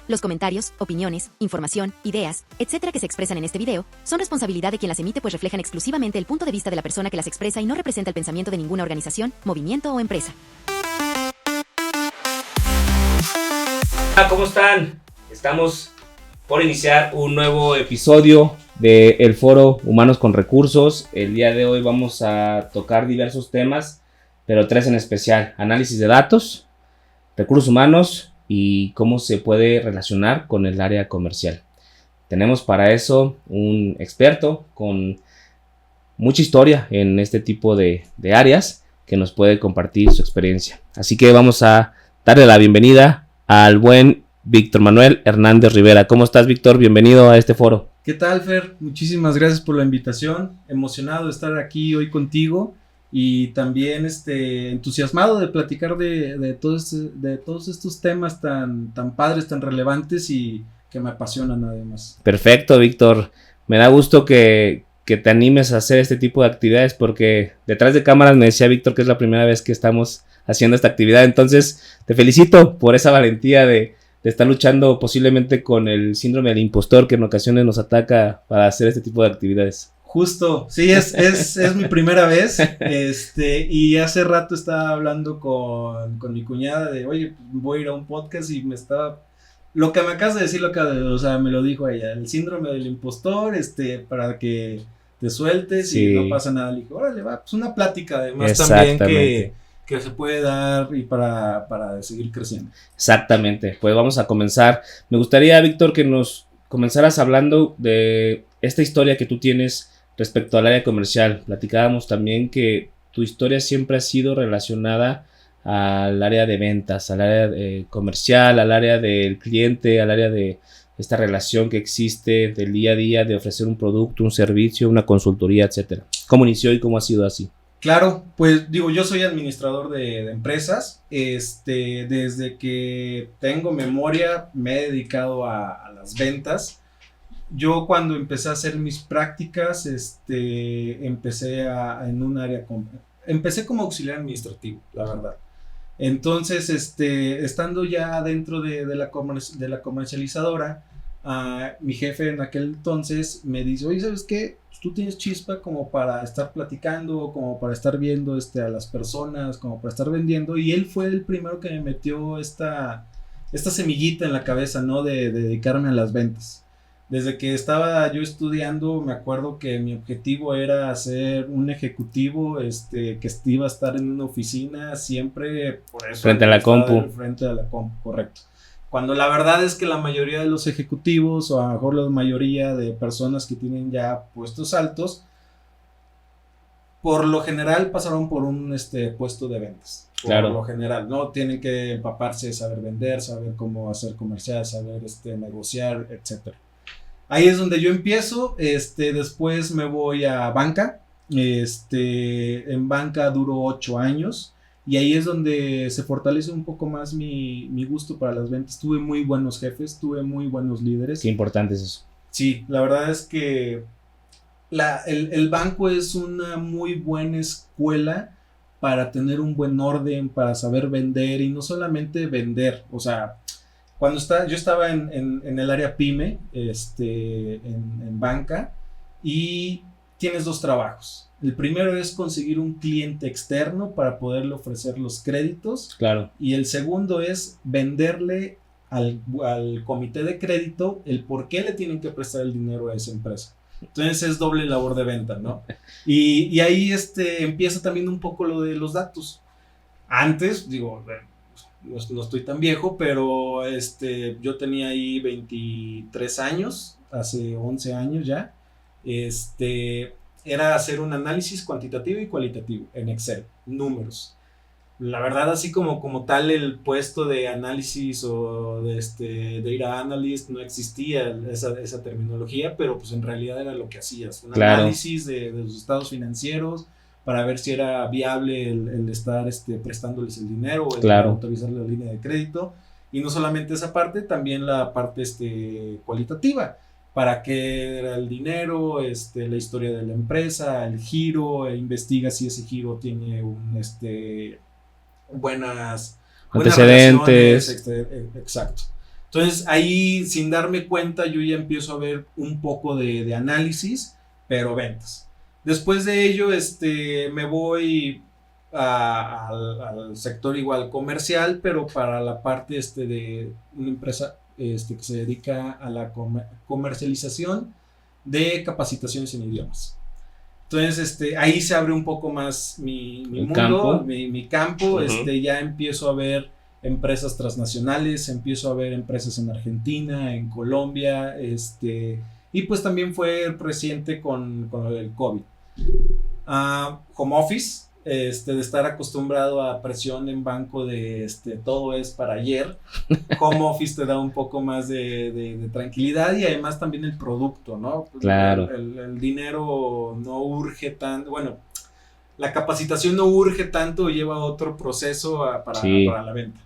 Los comentarios, opiniones, información, ideas, etcétera que se expresan en este video son responsabilidad de quien las emite, pues reflejan exclusivamente el punto de vista de la persona que las expresa y no representa el pensamiento de ninguna organización, movimiento o empresa. Hola, ¿cómo están? Estamos por iniciar un nuevo episodio del Foro Humanos con Recursos. El día de hoy vamos a tocar diversos temas, pero tres en especial: análisis de datos, recursos humanos y cómo se puede relacionar con el área comercial. Tenemos para eso un experto con mucha historia en este tipo de áreas que nos puede compartir su experiencia. Así que vamos a darle la bienvenida al buen Víctor Manuel Hernández Rivera. ¿Cómo estás, Víctor? Bienvenido a este foro. ¿Qué tal, Fer? Muchísimas gracias por la invitación. Emocionado de estar aquí hoy contigo y también entusiasmado de platicar de todos estos temas tan padres, tan relevantes y que me apasionan además. Perfecto, Víctor. Me da gusto que te animes a hacer este tipo de actividades, porque detrás de cámaras me decía Víctor que es la primera vez que estamos haciendo esta actividad. Entonces te felicito por esa valentía de estar luchando posiblemente con el síndrome del impostor que en ocasiones nos ataca para hacer este tipo de actividades. Justo, sí, es mi primera vez, y hace rato estaba hablando con mi cuñada de, oye, voy a ir a un podcast y lo que me acabas de decir, me lo dijo ella, el síndrome del impostor, para que te sueltes y no pasa nada. Le dije, órale, va, pues una plática además también que se puede dar y para seguir creciendo. Exactamente, pues vamos a comenzar. Me gustaría, Víctor, que nos comenzaras hablando de esta historia que tú tienes respecto al área comercial. Platicábamos también que tu historia siempre ha sido relacionada al área de ventas, al área comercial, al área del cliente, al área de esta relación que existe del día a día de ofrecer un producto, un servicio, una consultoría, etcétera. ¿Cómo inició y cómo ha sido así? Claro, pues yo soy administrador de empresas. Desde que tengo memoria me he dedicado a las ventas. Yo cuando empecé a hacer mis prácticas, empecé como auxiliar administrativo, la verdad. Entonces, estando ya dentro de la comercializadora, mi jefe en aquel entonces me dice, oye, ¿sabes qué? Pues tú tienes chispa como para estar platicando, como para estar viendo a las personas, como para estar vendiendo, y él fue el primero que me metió esta semillita en la cabeza, ¿no? De dedicarme a las ventas. Desde que estaba yo estudiando, me acuerdo que mi objetivo era ser un ejecutivo, que iba a estar en una oficina siempre, por eso. Frente a la compu. Frente a la compu, correcto. Cuando la verdad es que la mayoría de los ejecutivos, o a lo mejor la mayoría de personas que tienen ya puestos altos, por lo general pasaron por un puesto de ventas. Por lo general, ¿no? Tienen que empaparse, saber vender, saber cómo hacer comercial, saber negociar, etcétera. Ahí es donde yo empiezo. Después me voy a banca. En banca duró 8 años. Y ahí es donde se fortalece un poco más mi gusto para las ventas. Tuve muy buenos jefes, tuve muy buenos líderes. Qué importante es eso. Sí, la verdad es que el banco es una muy buena escuela para tener un buen orden, para saber vender, y no solamente vender. O sea, yo estaba en el área PYME, en banca, y tienes 2 trabajos. El primero es conseguir un cliente externo para poderle ofrecer los créditos. Claro. Y el segundo es venderle al comité de crédito el por qué le tienen que prestar el dinero a esa empresa. Entonces es doble labor de venta, ¿no? Y ahí empieza también un poco lo de los datos. Antes, no estoy tan viejo, pero yo tenía ahí 23 años, hace 11 años ya. Era hacer un análisis cuantitativo y cualitativo en Excel, números. La verdad, así como tal, el puesto de análisis o de data analyst no existía esa terminología, pero pues en realidad era lo que hacías, un análisis de los estados financieros para ver si era viable el estar prestándoles el dinero o el autorizarle la línea de crédito. Y no solamente esa parte, también la parte cualitativa. Para qué era el dinero, la historia de la empresa, el giro, investiga si ese giro tiene buenas antecedentes. Exacto. Entonces ahí, sin darme cuenta, yo ya empiezo a ver un poco de análisis, pero ventas. Después de ello, me voy al sector igual comercial, pero para la parte de una empresa que se dedica a la comercialización de capacitaciones en idiomas. Entonces, ahí se abre un poco más mi mundo, campo. Mi campo. Uh-huh. Ya empiezo a ver empresas transnacionales, empiezo a ver empresas en Argentina, en Colombia, y pues también fue reciente con lo del COVID. Home office, de estar acostumbrado a presión en banco de todo es para ayer. Home office te da un poco más de tranquilidad y además también el producto, ¿no? Claro. El dinero no urge tanto, bueno, la capacitación no urge tanto, lleva otro proceso para la venta.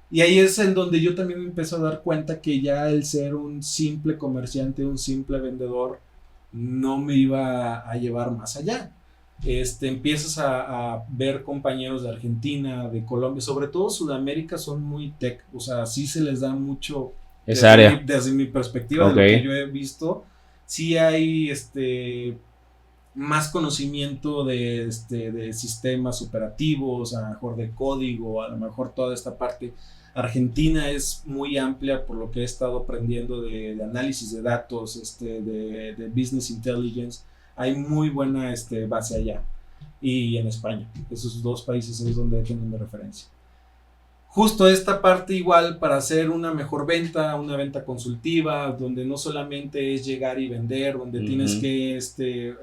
Y ahí es en donde yo también me empiezo a dar cuenta que ya el ser un simple comerciante, un simple vendedor, no me iba a llevar más allá. Empiezas a ver compañeros de Argentina, de Colombia, sobre todo Sudamérica son muy tech, o sea, sí se les da mucho esa área. Desde mi perspectiva, okay, de lo que yo he visto, sí hay más conocimiento de sistemas operativos, a lo mejor de código, a lo mejor toda esta parte. Argentina es muy amplia por lo que he estado aprendiendo de análisis de datos, de business intelligence. Hay muy buena base allá. Y en España. Esos dos países es donde tienen de referencia. Justo esta parte igual para hacer una mejor venta, una venta consultiva, donde no solamente es llegar y vender, donde tienes que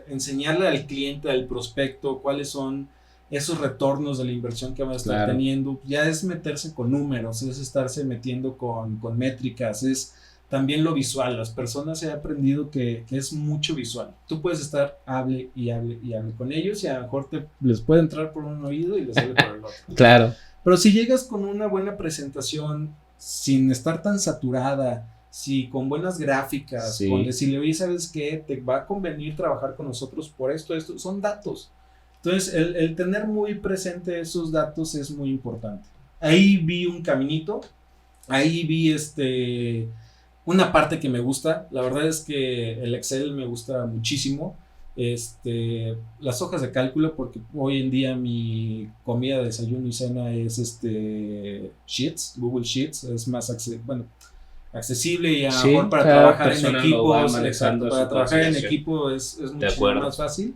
enseñarle al cliente, al prospecto, cuáles son esos retornos de la inversión que va a estar teniendo. Ya es meterse con números, es estarse metiendo con métricas, es también lo visual. Las personas he aprendido que es mucho visual. Tú puedes estar hable y hable con ellos y a lo mejor les puede entrar por un oído y les sale por el otro. Claro. Pero si llegas con una buena presentación, sin estar tan saturada, con buenas gráficas, con decirle, oye, ¿sabes qué? Te va a convenir trabajar con nosotros por esto, son datos. Entonces, el tener muy presente esos datos es muy importante. Ahí vi un caminito, ahí vi una parte que me gusta. La verdad es que el Excel me gusta muchísimo. Las hojas de cálculo, porque hoy en día mi comida, desayuno y cena es Sheets, Google Sheets, es más accesible y a lo mejor para trabajar en equipos, para trabajar en equipo es mucho más fácil.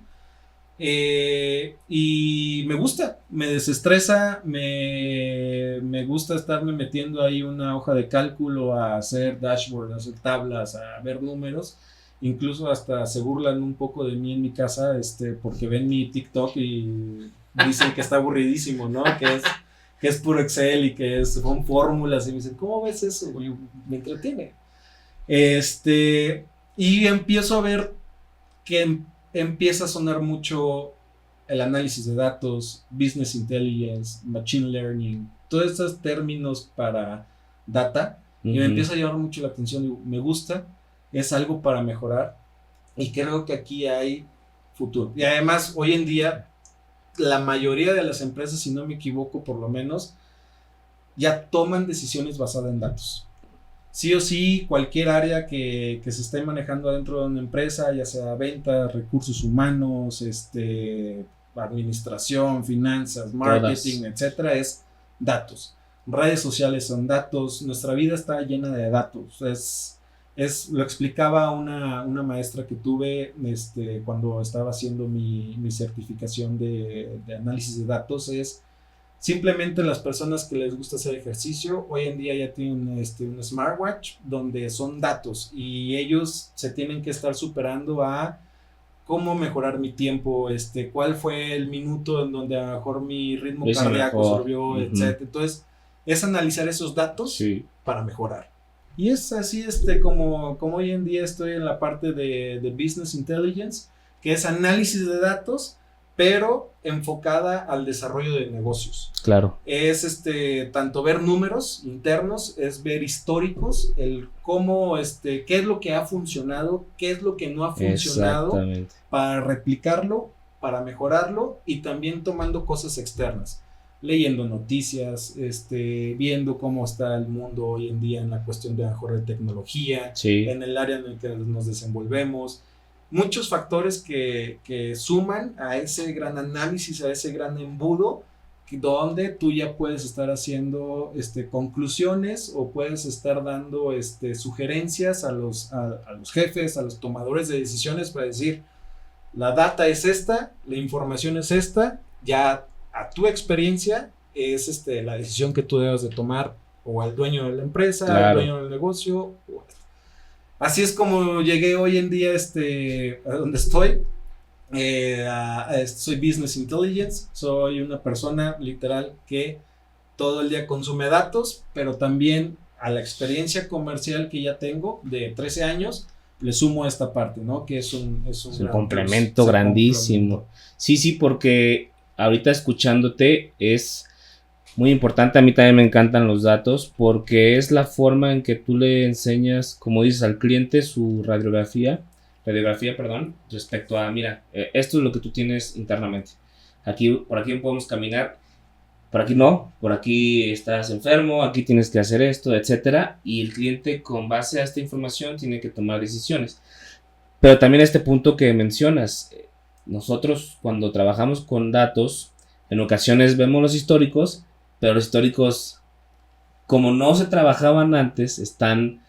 Y me gusta, me desestresa, me gusta estarme metiendo ahí una hoja de cálculo a hacer dashboard, a hacer tablas, a ver números. Incluso hasta se burlan un poco de mí en mi casa, porque ven mi TikTok y dicen que está aburridísimo, ¿no? Que es puro Excel y que son fórmulas, y me dicen, ¿cómo ves eso? Y me entretiene. Y empiezo a ver que empieza a sonar mucho el análisis de datos, business intelligence, machine learning, todos estos términos para data, y me empieza a llamar mucho la atención. Digo, me gusta, es algo para mejorar y creo que aquí hay futuro. Y además, hoy en día, la mayoría de las empresas, si no me equivoco, por lo menos, ya toman decisiones basadas en datos. Sí o sí, cualquier área que se esté manejando dentro de una empresa, ya sea ventas, recursos humanos, administración, finanzas, marketing, etcétera, es datos. Redes sociales son datos, nuestra vida está llena de datos. Lo explicaba una maestra que tuve cuando estaba haciendo mi certificación de análisis de datos. Es simplemente las personas que les gusta hacer ejercicio, hoy en día ya tienen un smartwatch donde son datos y ellos se tienen que estar superando a cómo mejorar mi tiempo, cuál fue el minuto en donde a lo mejor mi ritmo cardíaco subió, etc. Entonces, es analizar esos datos para mejorar. Y es así como hoy en día estoy en la parte de business intelligence, que es análisis de datos, pero enfocada al desarrollo de negocios. Claro. Es tanto ver números internos, es ver históricos, el cómo, qué es lo que ha funcionado, qué es lo que no ha funcionado, para replicarlo, para mejorarlo y también tomando cosas externas. leyendo noticias, viendo cómo está el mundo hoy en día en la cuestión de mejor de tecnología, Sí. en el área en el que nos desenvolvemos. Muchos factores que suman a ese gran análisis, a ese gran embudo, donde tú ya puedes estar haciendo conclusiones o puedes estar dando sugerencias a los jefes, a los tomadores de decisiones para decir, la data es esta, la información es esta, ya a tu experiencia es la decisión que tú debes de tomar o al dueño de la empresa, Claro. al dueño del negocio. Así es como llegué hoy en día a donde estoy. Soy Business Intelligence, soy una persona literal que todo el día consume datos, pero también a la experiencia comercial que ya tengo de 13 años, le sumo esta parte, ¿no? Que es un complemento grandísimo. Sí, porque ahorita escuchándote es muy importante. A mí también me encantan los datos porque es la forma en que tú le enseñas, como dices, al cliente su radiografía, respecto a, mira, esto es lo que tú tienes internamente. Por aquí podemos caminar, por aquí no, por aquí estás enfermo, aquí tienes que hacer esto, etcétera. Y el cliente, con base a esta información, tiene que tomar decisiones. Pero también este punto que mencionas, nosotros cuando trabajamos con datos, en ocasiones vemos los históricos, pero los históricos, como no se trabajaban antes, están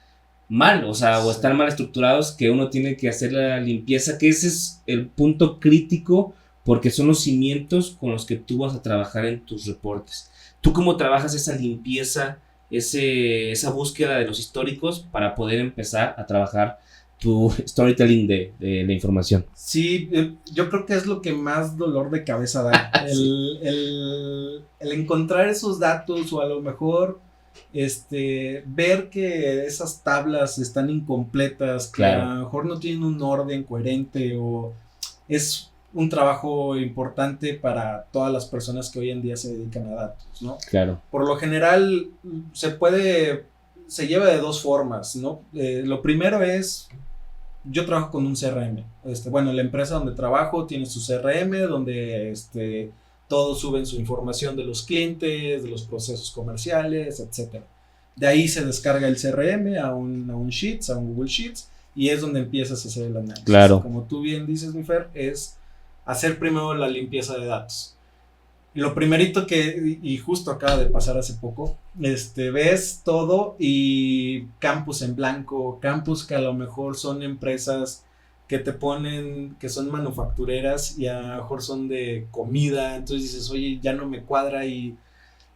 mal, o están mal estructurados, que uno tiene que hacer la limpieza, que ese es el punto crítico, porque son los cimientos con los que tú vas a trabajar en tus reportes. ¿Tú cómo trabajas esa limpieza, esa búsqueda de los históricos para poder empezar a trabajar tu storytelling de la información? Sí, yo creo que es lo que más dolor de cabeza da. Sí. el encontrar esos datos o a lo mejor ver que esas tablas están incompletas, que Claro. a lo mejor no tienen un orden coherente, o es un trabajo importante para todas las personas que hoy en día se dedican a datos, ¿no? Claro. Por lo general se lleva de dos formas, ¿no? Lo primero es, yo trabajo con un CRM. La empresa donde trabajo tiene su CRM, donde todos suben su información de los clientes, de los procesos comerciales, etc. De ahí se descarga el CRM a un Sheets, a un Google Sheets, y es donde empiezas a hacer el análisis. Claro. Como tú bien dices, mi Fer, es hacer primero la limpieza de datos. Lo primerito y justo acaba de pasar hace poco, ves todo y campus en blanco, campus que a lo mejor son empresas que te ponen, que son manufactureras y a lo mejor son de comida, entonces dices, oye, ya no me cuadra. Y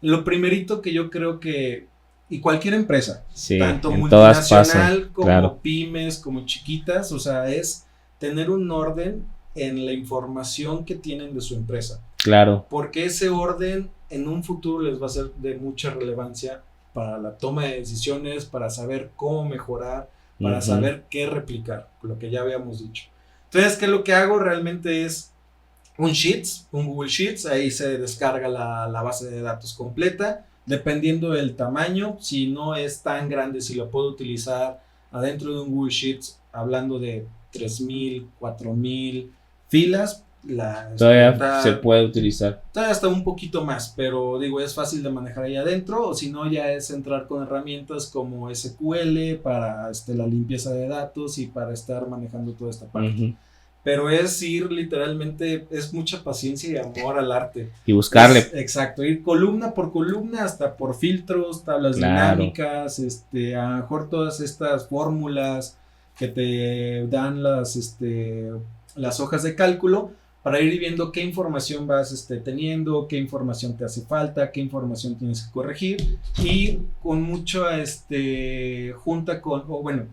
lo primerito que yo creo que, y cualquier empresa, sí, tanto en todas multinacional pasan, como claro. pymes, como chiquitas, es tener un orden en la información que tienen de su empresa. Claro. Porque ese orden en un futuro les va a ser de mucha relevancia para la toma de decisiones, para saber cómo mejorar, para saber qué replicar, lo que ya habíamos dicho. Entonces, ¿qué es lo que hago? Realmente es un Google Sheets, ahí se descarga la base de datos completa, dependiendo del tamaño. Si no es tan grande, si lo puedo utilizar adentro de un Google Sheets, hablando de 3,000, 4,000 filas, todavía se puede utilizar. Todavía hasta un poquito más, pero digo, es fácil de manejar ahí adentro, o si no, ya es entrar con herramientas como SQL para la limpieza de datos y para estar manejando toda esta parte. Pero es ir literalmente, es mucha paciencia y amor al arte. Y buscarle. Exacto, ir columna por columna, hasta por filtros, tablas dinámicas, a lo mejor todas estas fórmulas que te dan las hojas de cálculo, para ir viendo qué información vas teniendo, qué información te hace falta, qué información tienes que corregir, y con mucho junta con,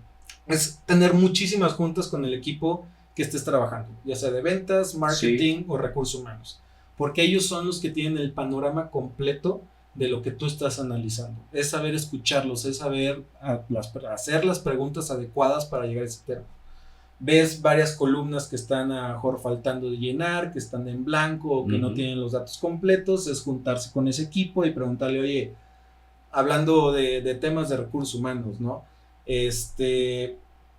es tener muchísimas juntas con el equipo que estés trabajando, ya sea de ventas, marketing o recursos humanos, porque ellos son los que tienen el panorama completo de lo que tú estás analizando. Es saber escucharlos, es saber hacer las preguntas adecuadas para llegar a ese tema. Ves varias columnas que están a lo mejor faltando de llenar, que están en blanco o que no tienen los datos completos, es juntarse con ese equipo y preguntarle, oye, hablando de temas de recursos humanos, ¿no?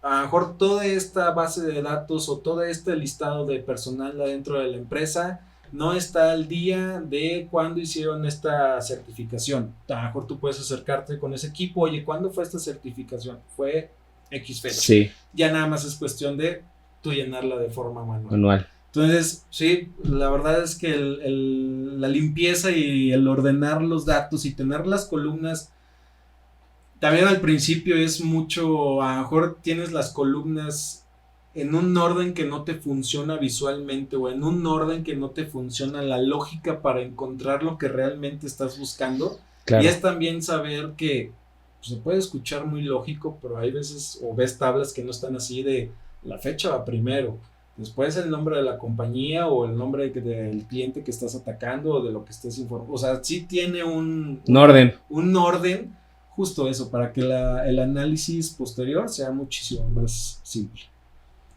A lo mejor toda esta base de datos o todo este listado de personal adentro de la empresa no está al día de cuándo hicieron esta certificación. A lo mejor tú puedes acercarte con ese equipo, oye, ¿cuándo fue esta certificación? Fue X fecha. Sí. Ya nada más es cuestión de tú llenarla de forma manual. Manual. Entonces, sí, la verdad es que la limpieza y el ordenar los datos y tener las columnas, también al principio es mucho, a lo mejor tienes las columnas en un orden que no te funciona visualmente o en un orden que no te funciona la lógica para encontrar lo que realmente estás buscando. Claro. Y es también saber que se puede escuchar muy lógico, pero hay veces o ves tablas que no están así de la fecha va primero. Después el nombre de la compañía o el nombre del cliente que estás atacando o de lo que estés informando. O sea, sí tiene un orden. Un orden, justo eso, para que el análisis posterior sea muchísimo más simple.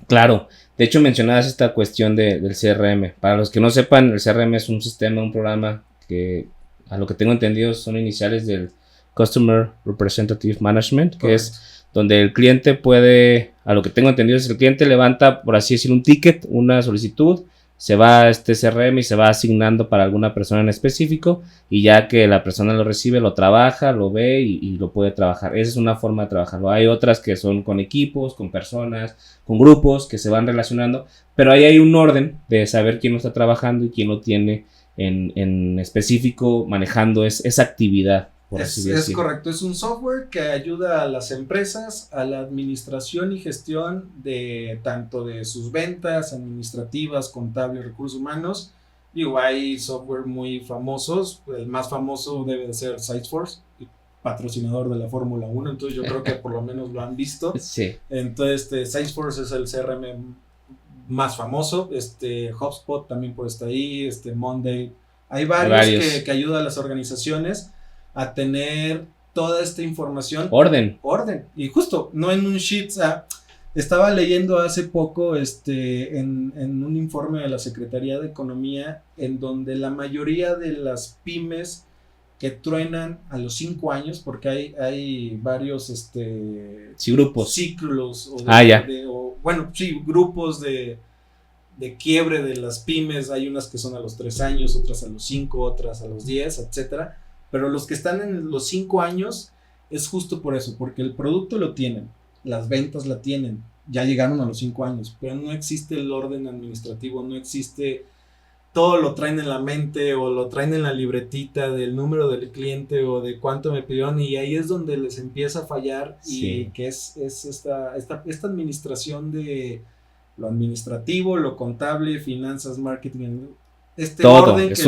Claro. De hecho, mencionabas esta cuestión del CRM. Para los que no sepan, el CRM es un sistema, un programa que, a lo que tengo entendido, son iniciales del Customer Representative Management, que Correcto. es donde el cliente puede, a lo que tengo entendido, es el cliente levanta, por así decirlo, un ticket, una solicitud, se va a este CRM y se va asignando para alguna persona en específico, y ya que la persona lo recibe, lo trabaja, lo ve y lo puede trabajar. Esa es una forma de trabajarlo. Hay otras que son con equipos, con personas, con grupos que se van relacionando, pero ahí hay un orden de saber quién lo está trabajando y quién lo tiene en específico manejando esa actividad. Es correcto, es un software que ayuda a las empresas a la administración y gestión de tanto de sus ventas administrativas, contables, recursos humanos. Digo, hay software muy famosos, el más famoso debe de ser Salesforce, patrocinador de la Fórmula 1, entonces yo creo que por lo menos lo han visto. Sí. Entonces Salesforce es el CRM más famoso, HubSpot también puede estar ahí, Monday, hay varios. Que ayudan a las organizaciones a tener toda esta información. Orden. Y justo, no en un sheet. Estaba leyendo hace poco en un informe de la Secretaría de Economía en donde la mayoría de las pymes que truenan a los 5 años, porque hay varios grupos. ciclos grupos de quiebre de las pymes. Hay unas que son a los 3 años, otras a los 5, otras a los 10, etcétera. Pero los que están en los 5 años es justo por eso, porque el producto lo tienen, las ventas la tienen, ya llegaron a los 5 años, pero no existe el orden administrativo, no existe, todo lo traen en la mente o lo traen en la libretita del número del cliente o de cuánto me pidieron, y ahí es donde les empieza a fallar. Sí. Y que es esta administración de lo administrativo, lo contable, finanzas, marketing, todo. Orden es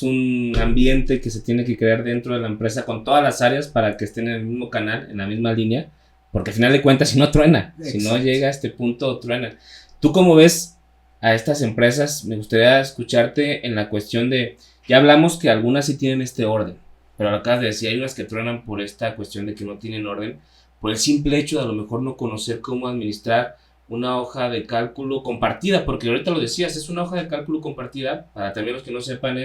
un ambiente que se tiene que crear dentro de la empresa con todas las áreas para que estén en el mismo canal, en la misma línea, porque al final de cuentas si no truena. Exacto. Si no llega a este punto, truena. ¿Tú cómo ves a estas empresas? Me gustaría escucharte en la cuestión de, ya hablamos que algunas sí tienen este orden, pero acabas de decir, hay unas que truenan por esta cuestión de que no tienen orden, por el simple hecho de a lo mejor no conocer cómo administrar una hoja de cálculo compartida, porque ahorita lo decías, es una hoja de cálculo compartida. Para también los que no sepan,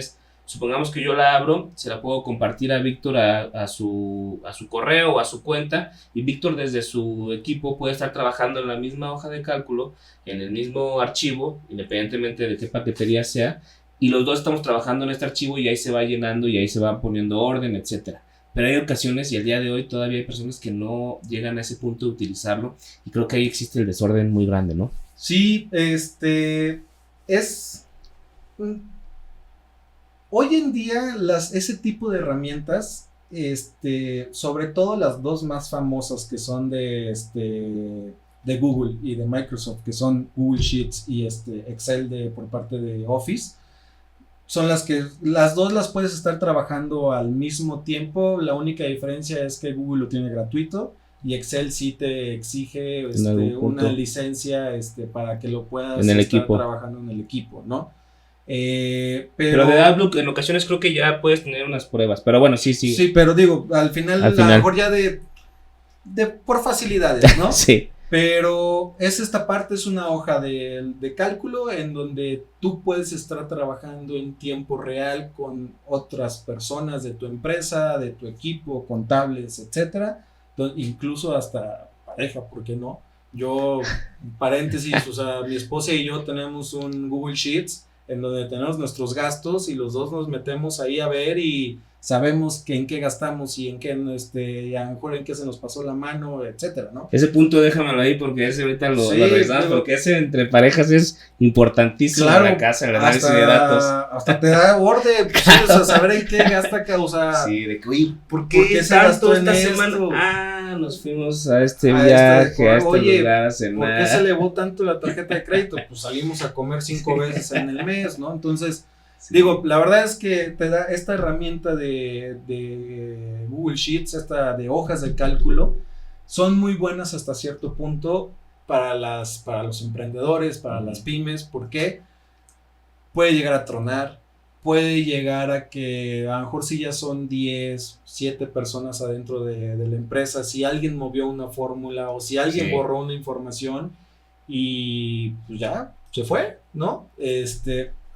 supongamos que yo la abro, se la puedo compartir a Víctor a su correo o a su cuenta, y Víctor desde su equipo puede estar trabajando en la misma hoja de cálculo, en el mismo archivo, independientemente de qué paquetería sea, y los dos estamos trabajando en este archivo y ahí se va llenando y ahí se va poniendo orden, etcétera. Pero hay ocasiones, y al día de hoy todavía hay personas que no llegan a ese punto de utilizarlo, y creo que ahí existe el desorden muy grande, ¿no? Sí, hoy en día ese tipo de herramientas, sobre todo las dos más famosas que son de Google y de Microsoft, que son Google Sheets y Excel por parte de Office, son las dos las puedes estar trabajando al mismo tiempo. La única diferencia es que Google lo tiene gratuito y Excel sí te exige una licencia para que lo puedas en el estar equipo. Trabajando en el equipo, ¿no? Pero de Outlook en ocasiones creo que ya puedes tener unas pruebas, pero bueno, sí. Sí, pero digo, al final. A lo mejor ya por facilidades, ¿no? Sí. Pero esta parte es una hoja de cálculo en donde tú puedes estar trabajando en tiempo real con otras personas de tu empresa, de tu equipo, contables, etcétera, incluso hasta pareja, ¿por qué no? Yo, paréntesis, mi esposa y yo tenemos un Google Sheets en donde tenemos nuestros gastos y los dos nos metemos ahí a ver y sabemos que en qué gastamos y en qué, y a lo mejor en qué se nos pasó la mano, etcétera, ¿no? Ese punto déjamelo ahí porque ese ahorita lo Sí, revisamos, pero- porque ese entre parejas es importantísimo Claro, en la casa, el análisis de datos. hasta te da orden, pues, o sea, saber en qué gasta causa. Sí, de que, oye, ¿por ¿por qué qué se tanto gastó en esta esto? semana? Ah, nos fuimos a este A viaje, a este oye, lugar a ¿Por cenar. qué se elevó tanto la tarjeta de crédito? Pues salimos a comer 5 veces en el mes, ¿no? Entonces, Sí. digo, la verdad es que te da esta herramienta de Google Sheets, esta de hojas de cálculo, son muy buenas hasta cierto punto para los emprendedores, para las pymes, porque puede llegar a tronar, puede llegar a que a lo mejor si ya son 10, 7 personas adentro de la empresa, si alguien movió una fórmula o si alguien Sí. borró una información y pues ya se fue, ¿no?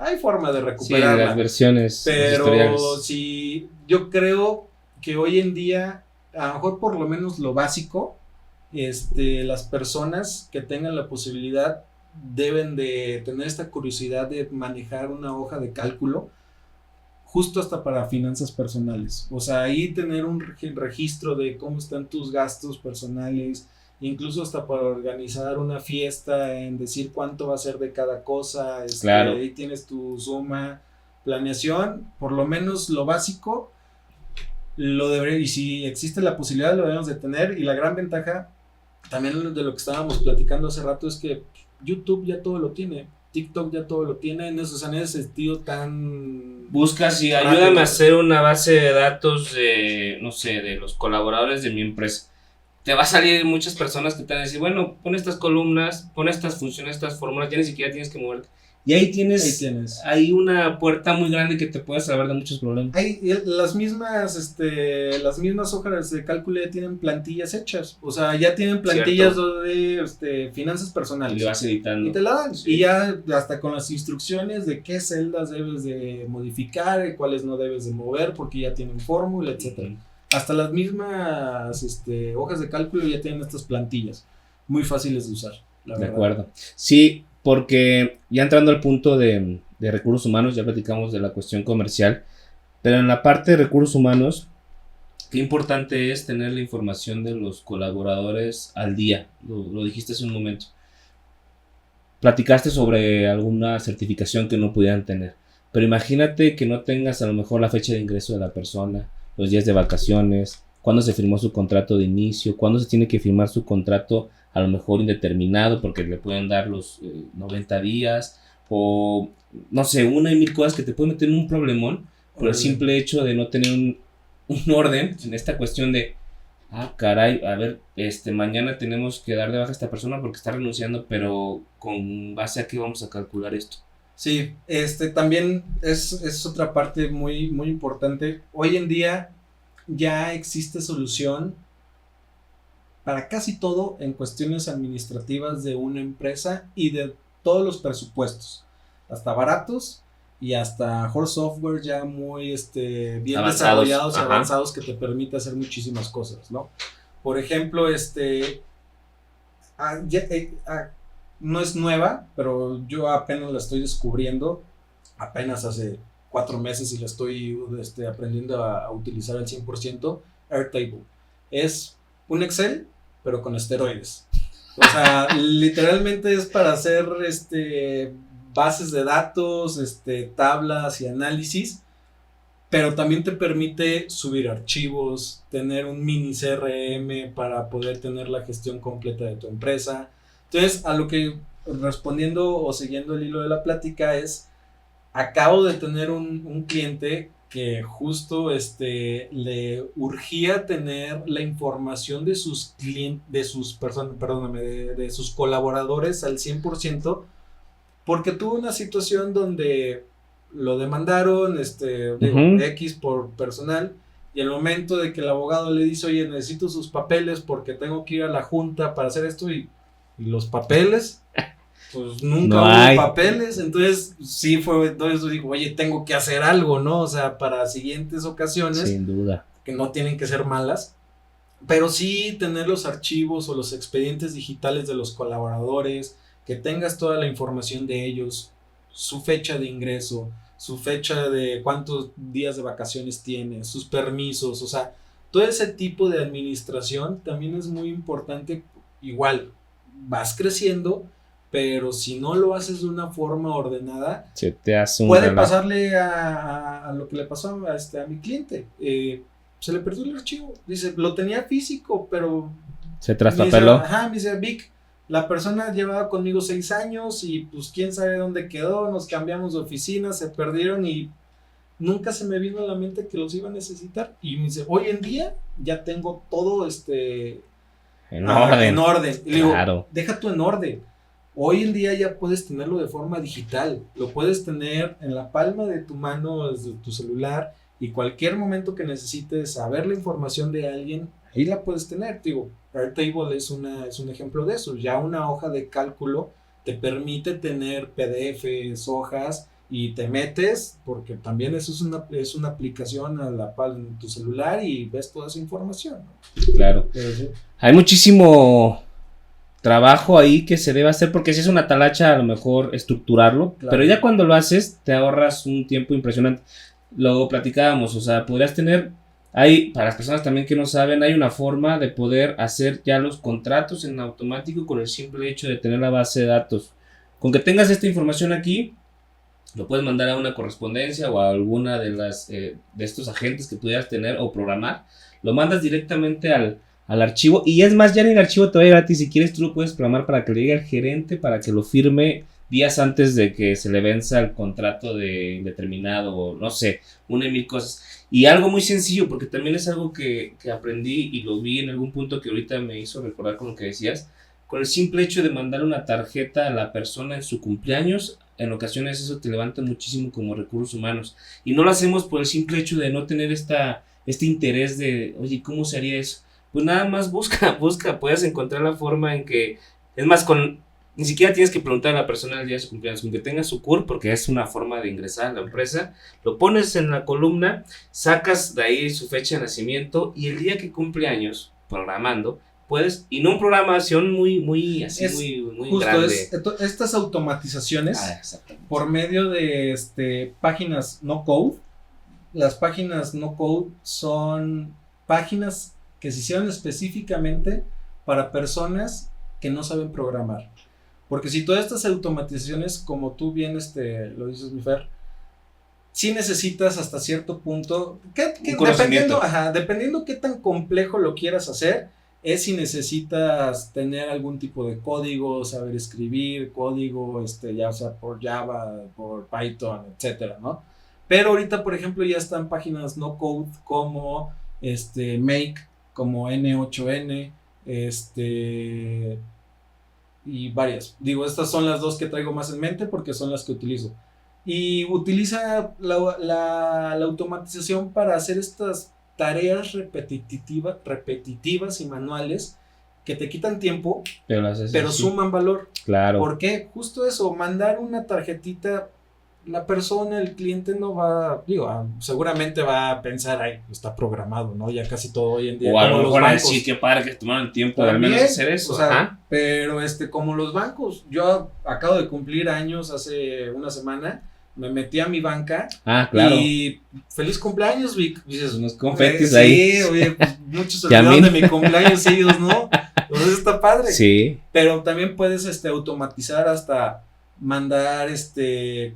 Hay forma de Sí, recuperarla. las versiones, los Pero historiales. sí, yo creo que hoy en día, a lo mejor por lo menos lo básico, las personas que tengan la posibilidad deben de tener esta curiosidad de manejar una hoja de cálculo, justo hasta para finanzas personales. O sea, ahí tener un registro de cómo están tus gastos personales, incluso hasta para organizar una fiesta, en decir cuánto va a ser de cada cosa, Claro. ahí tienes tu suma, planeación, por lo menos lo básico, lo debería, y si existe la posibilidad lo debemos de tener, y la gran ventaja, también de lo que estábamos platicando hace rato, es que YouTube ya todo lo tiene, TikTok ya todo lo tiene, en ese sentido tan... Buscas y rápido. ayúdame a hacer una base de datos de, no sé, de los colaboradores de mi empresa. Te va a salir muchas personas que te van a decir, bueno, pon estas columnas, pon estas funciones, estas fórmulas, ya ni siquiera tienes que moverte. Y ahí tienes, hay una puerta muy grande que te puede salvar de muchos problemas. Las mismas hojas de cálculo ya tienen plantillas hechas, o sea, ya tienen plantillas de finanzas Y personales. lo vas editando. Y te la dan. Sí. Y ya hasta con las instrucciones de qué celdas debes de modificar y cuáles no debes de mover porque ya tienen fórmula, etcétera. Ujú. Hasta las mismas hojas de cálculo ya tienen estas plantillas. Muy fáciles de usar, la De verdad. acuerdo. Sí, porque ya entrando al punto de recursos humanos, ya platicamos de la cuestión comercial, pero en la parte de recursos humanos, qué importante es tener la información de los colaboradores al día. Lo dijiste hace un momento. Platicaste sobre alguna certificación que no pudieran tener, pero imagínate que no tengas a lo mejor la fecha de ingreso de la persona, los días de vacaciones, cuándo se firmó su contrato de inicio, cuándo se tiene que firmar su contrato a lo mejor indeterminado porque le pueden dar los 90 días o no sé, una y mil cosas que te pueden meter en un problemón por el simple hecho de no tener un orden en esta cuestión de caray, a ver, mañana tenemos que dar de baja a esta persona porque está renunciando, pero con base a qué vamos a calcular esto. Sí, también es otra parte muy, muy importante. Hoy en día ya existe solución para casi todo en cuestiones administrativas de una empresa y de todos los presupuestos, hasta baratos y hasta mejor software ya muy bien Avanzados. desarrollados y Ajá. avanzados que te permite hacer muchísimas cosas, ¿no? Por ejemplo, no es nueva, pero yo apenas la estoy descubriendo, apenas hace 4 meses y la estoy aprendiendo a utilizar al 100%, Airtable. Es un Excel, pero con esteroides. O sea, literalmente es para hacer bases de datos, tablas y análisis, pero también te permite subir archivos, tener un mini CRM para poder tener la gestión completa de tu empresa. Entonces, a lo que respondiendo o siguiendo el hilo de la plática es, acabo de tener un cliente que justo le urgía tener la información de sus de sus colaboradores al 100%, porque tuvo una situación donde lo demandaron X por personal, y el momento de que el abogado le dice, oye, necesito sus papeles porque tengo que ir a la junta para hacer esto, y los papeles, pues nunca No hubo hay. papeles. Entonces sí fue, entonces digo, oye, tengo que hacer algo, ¿no? O sea, para siguientes ocasiones, Sin duda. que no tienen que ser malas, pero sí tener los archivos o los expedientes digitales de los colaboradores, que tengas toda la información de ellos, su fecha de ingreso, su fecha de cuántos días de vacaciones tiene, sus permisos, o sea, todo ese tipo de administración también es muy importante. Igual, vas creciendo, pero si no lo haces de una forma ordenada, Se te hace un puede relajo. pasarle a lo que le pasó a mi cliente. Se le perdió el archivo. Dice, lo tenía físico, pero Se me dice, traspapeló. ajá, me dice, Vic, la persona llevaba conmigo 6 años y pues quién sabe dónde quedó, nos cambiamos de oficina, se perdieron y nunca se me vino a la mente que los iba a necesitar. Y me dice, hoy en día ya tengo todo En orden. en orden. Y le digo, Claro. deja tú en orden. Hoy en día ya puedes tenerlo de forma digital. Lo puedes tener en la palma de tu mano, desde tu celular, y cualquier momento que necesites saber la información de alguien, ahí la puedes tener. Digo, Airtable es un ejemplo de eso. Ya una hoja de cálculo te permite tener PDFs, hojas, y te metes, porque también eso es una aplicación a la pal en tu celular y ves toda esa información, ¿no? Claro. Pero sí. Hay muchísimo trabajo ahí que se debe hacer porque si es una talacha a lo mejor estructurarlo, Claro. pero ya cuando lo haces te ahorras un tiempo impresionante. Lo platicábamos, o sea, podrías tener, para las personas también que no saben, hay una forma de poder hacer ya los contratos en automático con el simple hecho de tener la base de datos. Con que tengas esta información aquí, lo puedes mandar a una correspondencia o a alguna de estos agentes que pudieras tener o programar. Lo mandas directamente al archivo. Y es más, ya en el archivo te va a llegar gratis. Si quieres, tú lo puedes programar para que le llegue al gerente, para que lo firme días antes de que se le venza el contrato de determinado o no sé, una y mil cosas. Y algo muy sencillo, porque también es algo que aprendí y lo vi en algún punto que ahorita me hizo recordar con lo que decías. Con el simple hecho de mandar una tarjeta a la persona en su cumpleaños, en ocasiones eso te levanta muchísimo como recursos humanos. Y no lo hacemos por el simple hecho de no tener este interés de, oye, ¿cómo se haría eso? Pues nada más busca, puedes encontrar la forma en que, es más, ni siquiera tienes que preguntar a la persona el día de su cumpleaños, con que tenga su CUR, porque es una forma de ingresar a la empresa, lo pones en la columna, sacas de ahí su fecha de nacimiento y el día que cumple años, programando, puedes, y no una programación muy así, muy Justo grande. Estas automatizaciones Exactamente. por medio de páginas no code. Las páginas no code son páginas que se hicieron específicamente para personas que no saben programar. Porque si todas estas automatizaciones, como tú bien lo dices, mi Fer, sí necesitas hasta cierto punto, dependiendo qué tan complejo lo quieras hacer, es si necesitas tener algún tipo de código, saber escribir código, ya sea por Java, por Python, etcétera, ¿no? Pero ahorita, por ejemplo, ya están páginas no code como Make, como N8N, y varias. Digo, estas son las dos que traigo más en mente porque son las que utilizo. Y utiliza la automatización para hacer estas tareas repetitivas y manuales que te quitan tiempo, pero suman valor. Claro. ¿Por qué? Justo eso, mandar una tarjetita, la persona, el cliente no va, seguramente va a pensar, ay, está programado, ¿no? Ya casi todo hoy en día. O a lo mejor decir que padre que tomaron el tiempo de al menos hacer eso. O sea, pero como los bancos, yo acabo de cumplir años hace una semana, me metí a mi banca. Claro. Y feliz cumpleaños, Vic. Dices, unos confetis ahí. Sí, oye, pues, muchos se olvidaron de mi cumpleaños, ellos no. Entonces está padre. Sí. Pero también puedes automatizar hasta mandar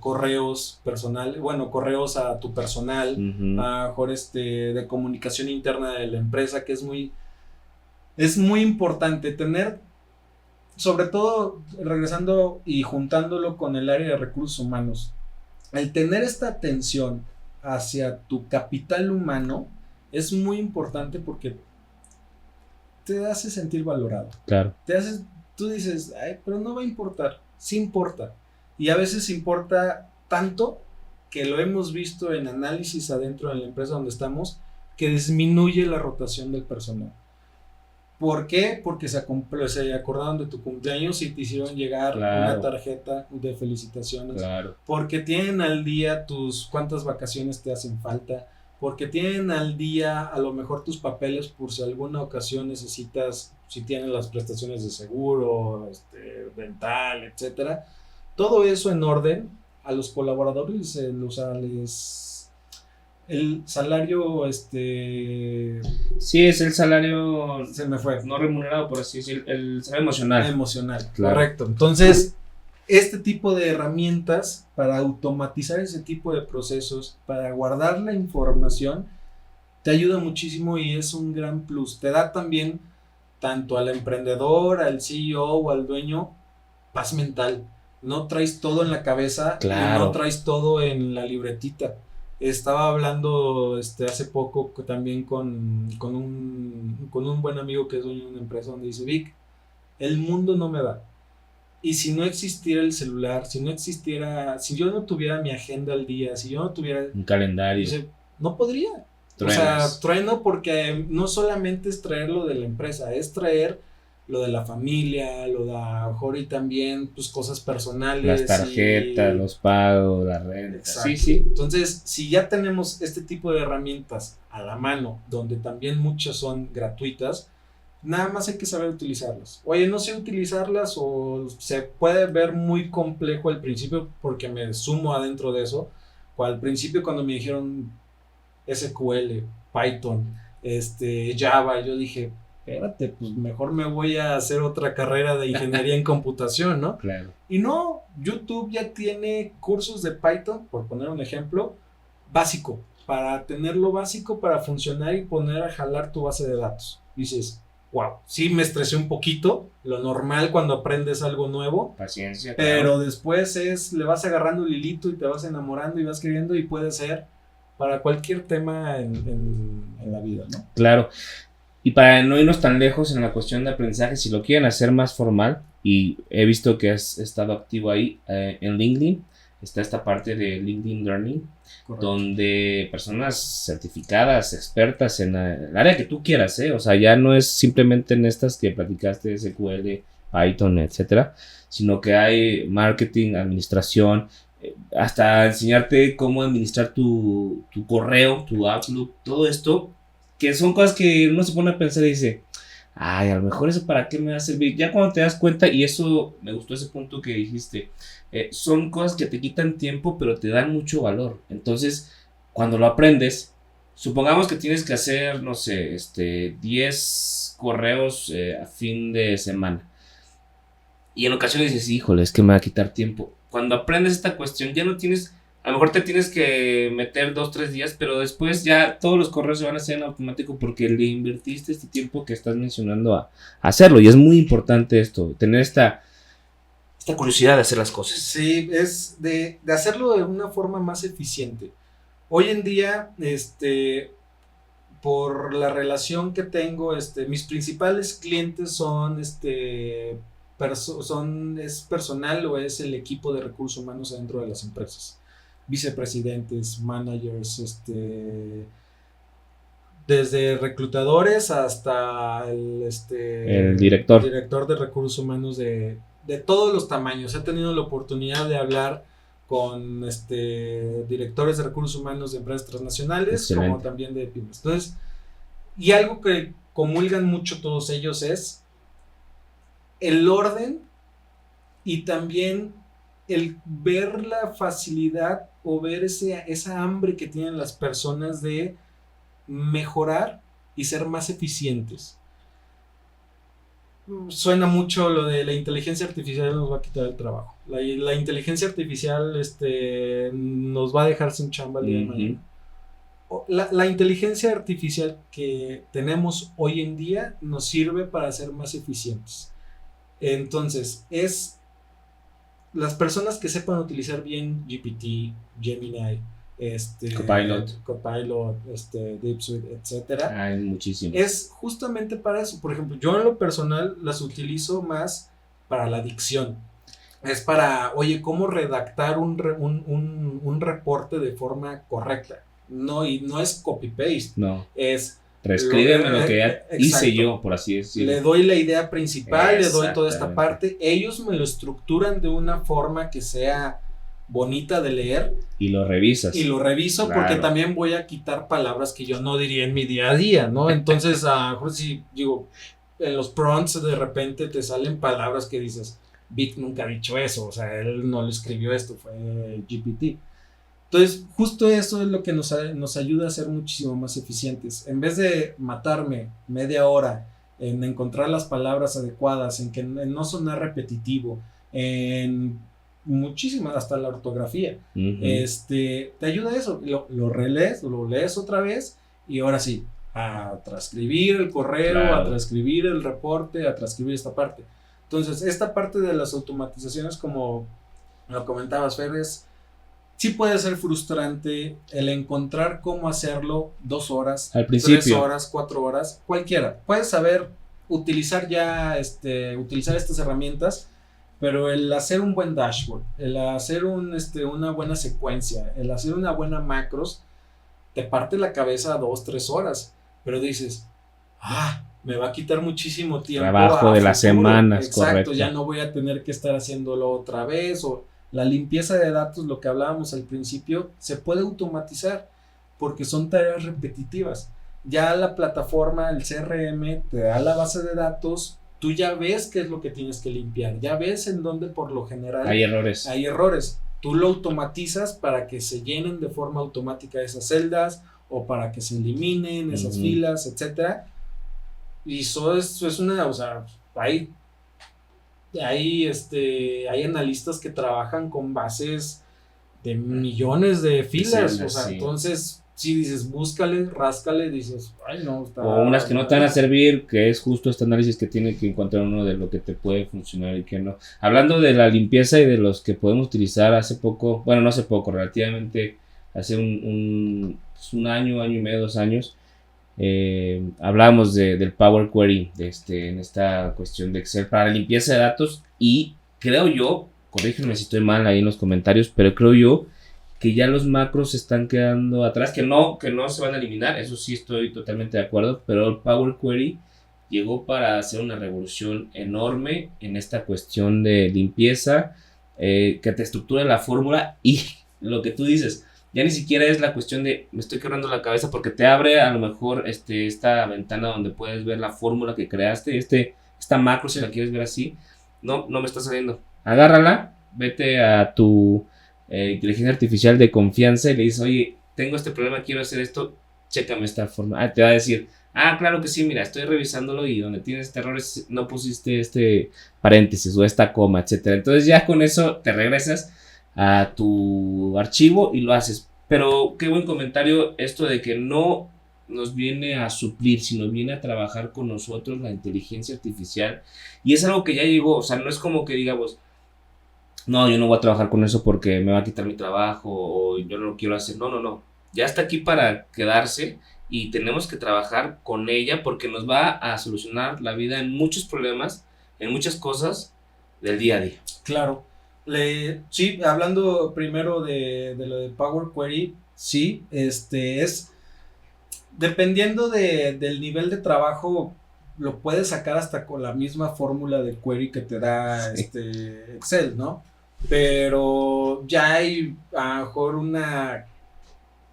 correos personales, correos a tu personal, a mejor de comunicación interna de la empresa, que es muy importante tener, sobre todo regresando y juntándolo con el área de recursos humanos. El tener esta atención hacia tu capital humano es muy importante porque te hace sentir valorado. Claro. Tú dices, ay, pero no va a importar. Sí importa. Y a veces importa tanto que lo hemos visto en análisis adentro de la empresa donde estamos, que disminuye la rotación del personal. ¿Por qué? Porque se acordaron de tu cumpleaños y te hicieron llegar una tarjeta de felicitaciones. Claro. Porque tienen al día cuántas vacaciones te hacen falta. Porque tienen al día a lo mejor tus papeles por si alguna ocasión necesitas, si tienen las prestaciones de seguro, dental, etcétera. Todo eso en orden a los colaboradores, el salario, Sí, es el salario se me fue. no remunerado, por así decirlo, el salario emocional. Emocional, Claro. correcto. Entonces, este tipo de herramientas para automatizar ese tipo de procesos, para guardar la información, te ayuda muchísimo y es un gran plus. Te da también, tanto al emprendedor, al CEO o al dueño, paz mental. No traes todo en la cabeza Claro. y no traes todo en la libretita. Estaba hablando hace poco también con un buen amigo que es dueño de una empresa donde dice, Vic, el mundo no me da. Y si no existiera el celular, si yo no tuviera mi agenda al día, si yo no tuviera... Un calendario. Dice, no podría. Truenas. O sea, trueno porque no solamente es traer lo de la empresa, es traer lo de la familia, lo de a lo mejor y también pues cosas personales. Las tarjetas, los pagos, la renta. Exacto. Sí, sí. Entonces, si ya tenemos este tipo de herramientas a la mano, donde también muchas son gratuitas, nada más hay que saber utilizarlas. Oye, no sé utilizarlas o se puede ver muy complejo al principio porque me sumo adentro de eso. O al principio cuando me dijeron SQL, Python, Java, yo dije, espérate, pues mejor me voy a hacer otra carrera de ingeniería en computación, ¿no? Claro. Y no, YouTube ya tiene cursos de Python, por poner un ejemplo, básico, para tenerlo básico, para funcionar y poner a jalar tu base de datos. Dices, wow, sí me estresé un poquito, lo normal cuando aprendes algo nuevo, Paciencia. pero después le vas agarrando el hilito y te vas enamorando y vas escribiendo y puede ser para cualquier tema en la vida, ¿no? Claro. Y para no irnos tan lejos en la cuestión de aprendizaje, si lo quieren hacer más formal, y he visto que has estado activo ahí en LinkedIn, está esta parte de LinkedIn Learning, Correcto. donde personas certificadas, expertas en el área que tú quieras, o sea, ya no es simplemente en estas que platicaste, SQL, Python, etcétera, sino que hay marketing, administración, hasta enseñarte cómo administrar tu correo, tu Outlook, todo esto, que son cosas que uno se pone a pensar y dice, ay, a lo mejor eso para qué me va a servir. Ya cuando te das cuenta, y eso me gustó ese punto que dijiste, son cosas que te quitan tiempo, pero te dan mucho valor. Entonces, cuando lo aprendes, supongamos que tienes que hacer, no sé, 10 correos a fin de semana. Y en ocasiones dices, híjole, es que me va a quitar tiempo. Cuando aprendes esta cuestión, ya no tienes, a lo mejor te tienes que meter 2-3 días, pero después ya todos los correos se van a hacer en automático porque le invertiste este tiempo que estás mencionando a hacerlo. Y es muy importante esto, tener esta curiosidad de hacer las cosas. Sí, es de hacerlo de una forma más eficiente. Hoy en día, por la relación que tengo, mis principales clientes son, es personal o es el equipo de recursos humanos dentro de las empresas. Vicepresidentes, managers, desde reclutadores hasta el director de recursos humanos de todos los tamaños. He tenido la oportunidad de hablar con directores de recursos humanos de empresas transnacionales. Excelente. Como también de pymes. Entonces, y algo que comulgan mucho todos ellos es el orden y también el ver la facilidad o ver esa hambre que tienen las personas de mejorar y ser más eficientes. Suena mucho lo de la inteligencia artificial nos va a quitar el trabajo. La inteligencia artificial nos va a dejar sin chamba el día de mañana. La inteligencia artificial que tenemos hoy en día nos sirve para ser más eficientes. Entonces, es las personas que sepan utilizar bien GPT, Gemini, Copilot, DeepSuite, etcétera. Hay muchísimos. Es justamente para eso. Por ejemplo, yo en lo personal las utilizo más para la dicción. Es para, oye, cómo redactar un reporte de forma correcta. No, y no es copy-paste. No. Es reescríbeme lo que ya hice yo, por así decirlo. Le doy la idea principal, le doy toda esta parte. Ellos me lo estructuran de una forma que sea bonita de leer. Y lo revisas. Y lo reviso, claro, porque también voy a quitar palabras que yo no diría en mi día a día, ¿no? Entonces, si digo, en los prompts de repente te salen palabras que dices, Vic nunca ha dicho eso, o sea, él no lo escribió esto, fue GPT. Entonces, justo eso es lo que nos ayuda a ser muchísimo más eficientes. En vez de matarme media hora en encontrar las palabras adecuadas, en no sonar repetitivo, en muchísimas, hasta la ortografía, te ayuda eso. Lo relees, lo lees otra vez y ahora sí, a transcribir el correo, claro, a transcribir el reporte, a transcribir esta parte. Entonces, esta parte de las automatizaciones, como lo comentabas, Fer, sí puede ser frustrante el encontrar cómo hacerlo 2 horas, al principio, 3 horas, 4 horas, cualquiera. Puedes saber utilizar utilizar estas herramientas, pero el hacer un buen dashboard, el hacer una buena secuencia, el hacer una buena macros, te parte la cabeza 2, 3 horas, pero dices, me va a quitar muchísimo tiempo. Trabajo de las semanas, exacto, correcto. Ya no voy a tener que estar haciéndolo otra vez, o la limpieza de datos, lo que hablábamos al principio, se puede automatizar porque son tareas repetitivas. Ya la plataforma, el CRM, te da la base de datos, tú ya ves qué es lo que tienes que limpiar, ya ves en dónde por lo general hay errores. Tú lo automatizas para que se llenen de forma automática esas celdas o para que se eliminen esas filas, etcétera. Y eso es una, o sea, hay analistas que trabajan con bases de millones de filas, Sí, o sea, sí. Entonces, si dices, búscale, ráscale, dices, no, está... O unas que no te van a servir, que es justo este análisis que tiene que encontrar uno de lo que te puede funcionar y que no. Hablando de la limpieza y de los que podemos utilizar relativamente hace un año y medio, 2 años, hablábamos del Power Query en esta cuestión de Excel para la limpieza de datos, y creo yo, corrígeme si estoy mal ahí en los comentarios, pero creo yo que ya los macros se están quedando atrás, que no se van a eliminar, eso sí estoy totalmente de acuerdo, pero el Power Query llegó para hacer una revolución enorme en esta cuestión de limpieza, que te estructura la fórmula, y lo que tú dices, ya ni siquiera es la cuestión de me estoy quebrando la cabeza, porque te abre a lo mejor esta ventana donde puedes ver la fórmula que creaste, esta macro, si la quieres ver así, no me está saliendo. Agárrala, vete a tu inteligencia artificial de confianza y le dices, oye, tengo este problema, quiero hacer esto, chécame esta forma. Te va a decir, claro que sí, mira, estoy revisándolo y donde tienes este error no pusiste este paréntesis o esta coma, etcétera. Entonces ya con eso te regresas a tu archivo y lo haces. Pero qué buen comentario esto de que no nos viene a suplir, sino viene a trabajar con nosotros la inteligencia artificial, y es algo que ya llegó. O sea, no es como que digamos, no, yo no voy a trabajar con eso porque me va a quitar mi trabajo o yo no lo quiero hacer. No, ya está aquí para quedarse y tenemos que trabajar con ella porque nos va a solucionar la vida en muchos problemas, en muchas cosas del día a día. Claro. Sí, hablando primero de lo de Power Query, sí, es dependiendo del nivel de trabajo, lo puedes sacar hasta con la misma fórmula de query que te da Excel, ¿no? Pero ya hay a lo mejor una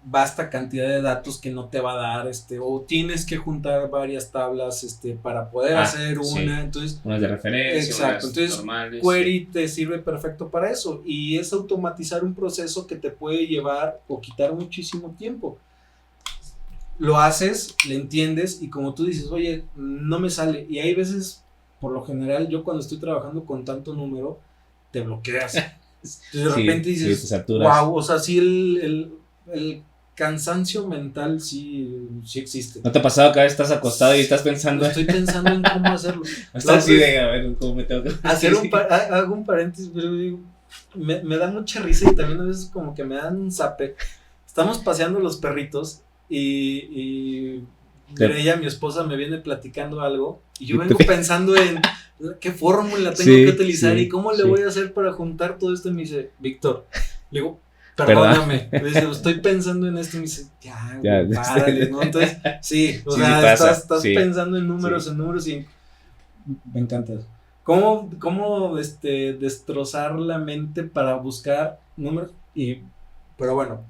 vasta cantidad de datos que no te va a dar, o tienes que juntar varias tablas, para poder hacer una, sí. Entonces... Unas de referencia, exacto, unas entonces normales. Query te sirve perfecto para eso, y es automatizar un proceso que te puede llevar o quitar muchísimo tiempo. Lo haces, le entiendes, y como tú dices, oye, no me sale, y hay veces, por lo general, yo cuando estoy trabajando con tanto número, te bloqueas. Entonces, de repente dices, wow, o sea, sí el cansancio mental sí existe. ¿No te ha pasado que a veces estás acostado y estás pensando? Estoy pensando en cómo hacerlo. Estás así de, a ver, ¿cómo me tengo que hacer? Hago un paréntesis, pero digo, me da mucha risa y también a veces como que me dan un zape. Estamos paseando los perritos y ella, mi esposa, me viene platicando algo y yo vengo pensando en qué fórmula tengo que utilizar y cómo le voy a hacer para juntar todo esto, y me dice, Víctor, le digo, perdóname, estoy pensando en esto, y me dice, ya, párale, ¿no? Entonces, sí, o sea, estás pensando en números, y me encanta eso. ¿Cómo destrozar la mente para buscar números? Pero bueno,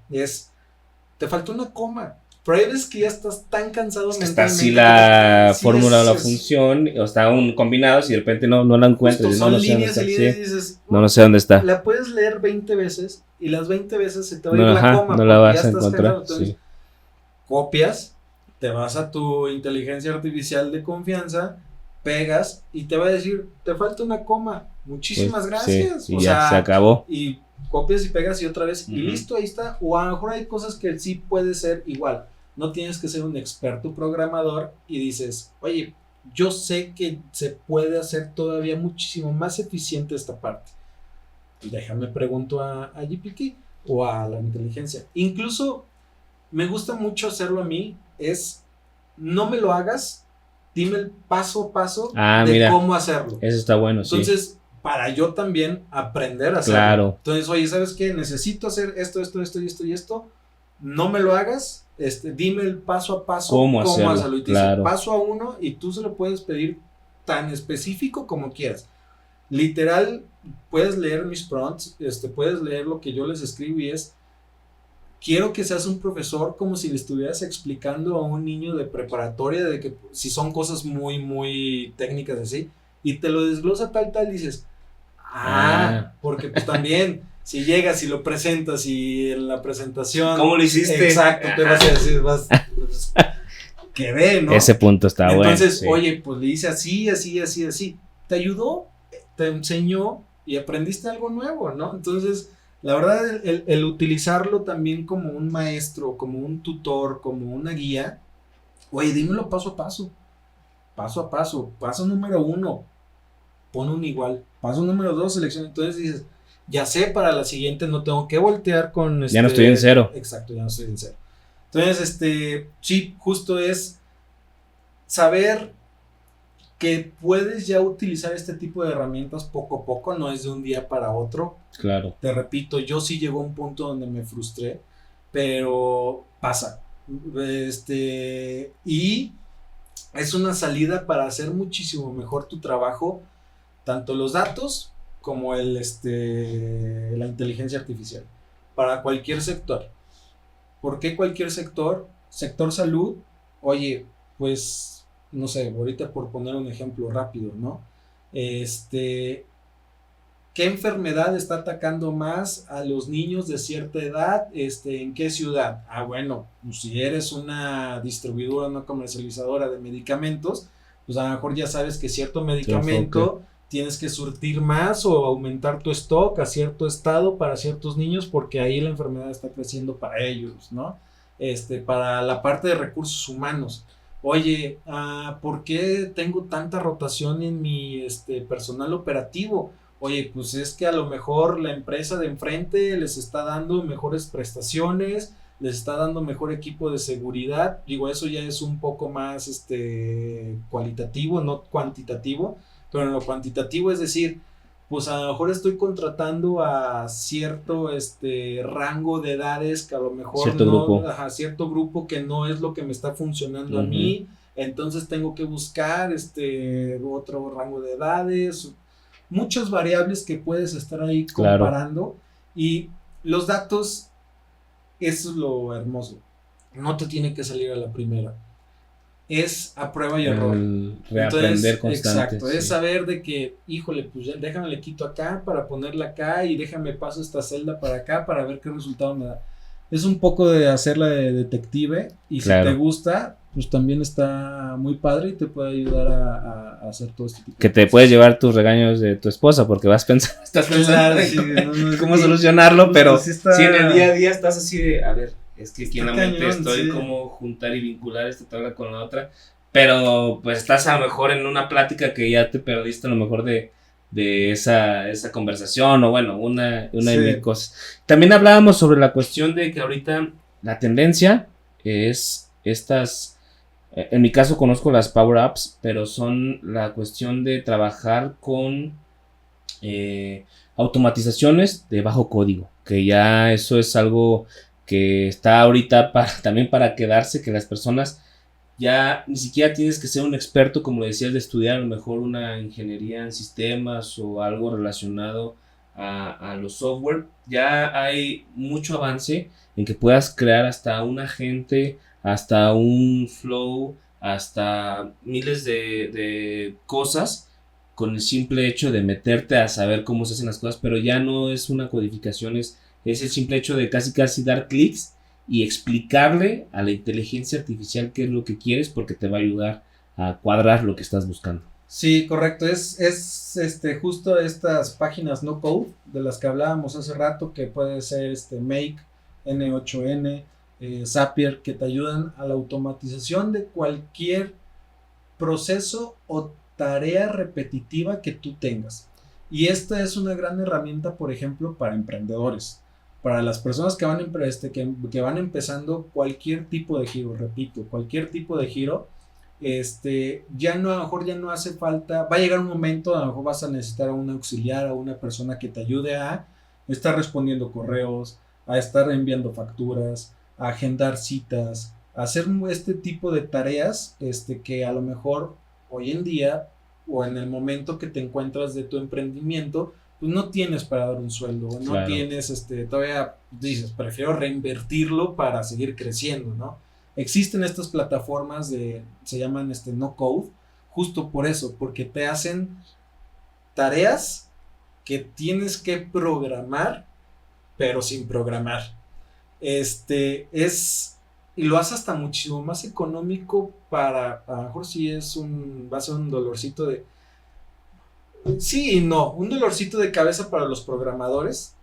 te faltó una coma. Pero hay veces que ya estás tan cansado Es que está mentalmente. así la Sí, fórmula o la es- función, o está combinados y de repente no la encuentras. Justo, Y son no sé dónde líneas está. y líneas Sí, y dices, no sé dónde está. la puedes leer 20 veces y las 20 veces se te va a ir No, la ajá, coma no la porque vas ya a estás encontrar. cansado. Entonces, Sí. copias, te vas a tu inteligencia artificial de confianza, pegas y te va a decir, te falta una coma. Muchísimas Pues, gracias. sí, y O ya sea, se acabó. y copias y pegas y otra vez y Ujú. listo, ahí está. O a lo mejor hay cosas que sí puede ser igual. No tienes que ser un experto programador y dices, oye, yo sé que se puede hacer todavía muchísimo más eficiente esta parte. Y déjame pregunto a GPT o a la inteligencia. Incluso me gusta mucho hacerlo a mí, es no me lo hagas, dime el paso a paso Ah, de mira. cómo hacerlo. Eso está bueno, sí. Entonces, para yo también aprender a hacerlo. Claro. Entonces, oye, ¿sabes qué? Necesito hacer esto y esto. No me lo hagas, dime el paso a paso ¿Cómo hacerlo? Y te Claro. dice paso a uno y tú se lo puedes pedir tan específico como quieras. Literal, puedes leer mis prompts, puedes leer lo que yo les escribo y es, quiero que seas un profesor como si le estuvieras explicando a un niño de preparatoria, de que si son cosas muy, muy técnicas así, y te lo desglosa tal, dices, porque pues también, si llegas y lo presentas y en la presentación... ¿Cómo lo hiciste? Exacto, te vas a decir, pues, quedé, ¿no? Ese punto está bueno. Entonces, Sí. oye, pues le hice así. ¿Te ayudó? ¿Te enseñó? Y aprendiste algo nuevo, ¿no? Entonces, la verdad, el utilizarlo también como un maestro, como un tutor, como una guía, oye, dímelo paso a paso. Paso a paso. Paso número 1, pon un igual. Paso número 2, selecciona. Entonces dices, ya sé, para la siguiente no tengo que voltear con... Ya no estoy en cero. Exacto, ya no estoy en cero. Entonces, sí, justo es saber que puedes ya utilizar este tipo de herramientas poco a poco, no es de un día para otro. Claro. Te repito, yo sí llegó a un punto donde me frustré, pero pasa. Y es una salida para hacer muchísimo mejor tu trabajo, tanto los datos como la inteligencia artificial, para cualquier sector. ¿Por qué cualquier sector? Sector salud, oye, pues, no sé, ahorita por poner un ejemplo rápido, ¿no? ¿Qué enfermedad está atacando más a los niños de cierta edad? ¿En qué ciudad? Ah, bueno, pues si eres una distribuidora, una comercializadora de medicamentos, pues a lo mejor ya sabes que cierto medicamento tienes que surtir más o aumentar tu stock a cierto estado para ciertos niños porque ahí la enfermedad está creciendo para ellos, ¿no? Para la parte de recursos humanos. Oye, ¿por qué tengo tanta rotación en mi personal operativo? Oye, pues es que a lo mejor la empresa de enfrente les está dando mejores prestaciones, les está dando mejor equipo de seguridad. Digo, eso ya es un poco más cualitativo, no cuantitativo, pero en lo cuantitativo es decir, pues a lo mejor estoy contratando a cierto rango de edades que a lo mejor cierto grupo que no es lo que me está funcionando a mí, entonces tengo que buscar otro rango de edades, muchas variables que puedes estar ahí comparando. Y los datos, eso es lo hermoso, no te tiene que salir a la primera, es a prueba y error. Reaprender constante. Exacto, es saber de que, híjole, pues ya déjame le quito acá para ponerla acá y déjame paso esta celda para acá para ver qué resultado me da. Es un poco de hacerla de detective y si te gusta, pues también está muy padre y te puede ayudar a hacer todo este tipo de cosas. Te puedes llevar tus regaños de tu esposa porque estás pensando en cómo solucionarlo, pero si en el día a día estás así de, a ver, es que aquí en la mente estoy como juntar y vincular esta tabla con la otra, pero pues estás a lo mejor en una plática que ya te perdiste a lo mejor de esa conversación o bueno, una de mil cosas. También hablábamos sobre la cuestión de que ahorita la tendencia es estas, en mi caso conozco las Power Apps, pero son la cuestión de trabajar con automatizaciones de bajo código, que ya eso es algo que está ahorita también para quedarse, que las personas ya ni siquiera tienes que ser un experto, como le decías, de estudiar a lo mejor una ingeniería en sistemas o algo relacionado a los software. Ya hay mucho avance en que puedas crear hasta un agente hasta un flow, hasta miles de cosas con el simple hecho de meterte a saber cómo se hacen las cosas, pero ya no es una codificación, es el simple hecho de casi dar clics y explicarle a la inteligencia artificial qué es lo que quieres, porque te va a ayudar a cuadrar lo que estás buscando. Sí, correcto. Es justo estas páginas no code de las que hablábamos hace rato, que puede ser Make, N8N, Zapier, que te ayudan a la automatización de cualquier proceso o tarea repetitiva que tú tengas. Y esta es una gran herramienta, por ejemplo, para emprendedores, para las personas que van empezando cualquier tipo de giro, repito, cualquier tipo de giro. Ya no, a lo mejor ya no hace falta, va a llegar un momento, a lo mejor vas a necesitar a un auxiliar, a una persona que te ayude a estar respondiendo correos, a estar enviando facturas, a agendar citas, a hacer este tipo de tareas, que a lo mejor hoy en día o en el momento que te encuentras de tu emprendimiento, pues no tienes para dar un sueldo, no Claro. tienes, todavía dices, prefiero reinvertirlo para seguir creciendo, ¿no? Existen estas plataformas se llaman no code, justo por eso, porque te hacen tareas que tienes que programar, pero sin programar. Y lo hace hasta muchísimo más económico a lo mejor sí va a ser un dolorcito sí y no, un dolorcito de cabeza para los programadores,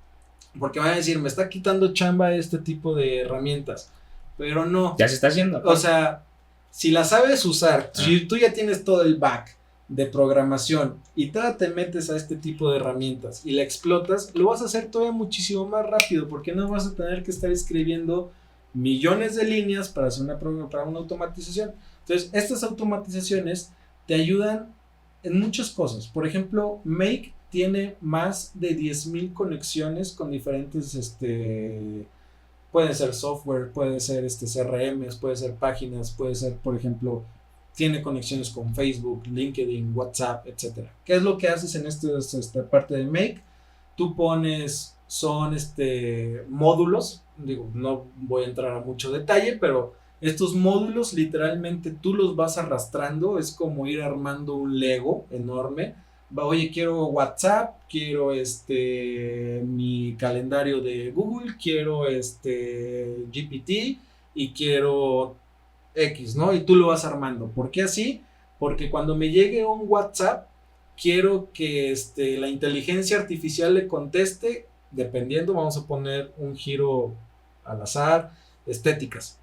porque van a decir, me está quitando chamba este tipo de herramientas. Pero no. Ya se está haciendo. O sea, si la sabes usar, si tú ya tienes todo el back de programación y te metes a este tipo de herramientas y la explotas, lo vas a hacer todavía muchísimo más rápido, porque no vas a tener que estar escribiendo millones de líneas para hacer para una automatización. Entonces, estas automatizaciones te ayudan en muchas cosas. Por ejemplo, Make tiene más de 10,000 conexiones con diferentes puede ser software, puede ser CRMs, puede ser páginas, puede ser, por ejemplo, tiene conexiones con Facebook, LinkedIn, WhatsApp, etc. ¿Qué es lo que haces en esta parte de Make? Tú pones, son módulos, digo, no voy a entrar a mucho detalle, pero estos módulos literalmente tú los vas arrastrando, es como ir armando un Lego enorme. Oye, quiero WhatsApp, quiero mi calendario de Google, quiero GPT y quiero X, ¿no? Y tú lo vas armando. ¿Por qué así? Porque cuando me llegue un WhatsApp, quiero que la inteligencia artificial le conteste, dependiendo, vamos a poner un giro al azar, estéticas,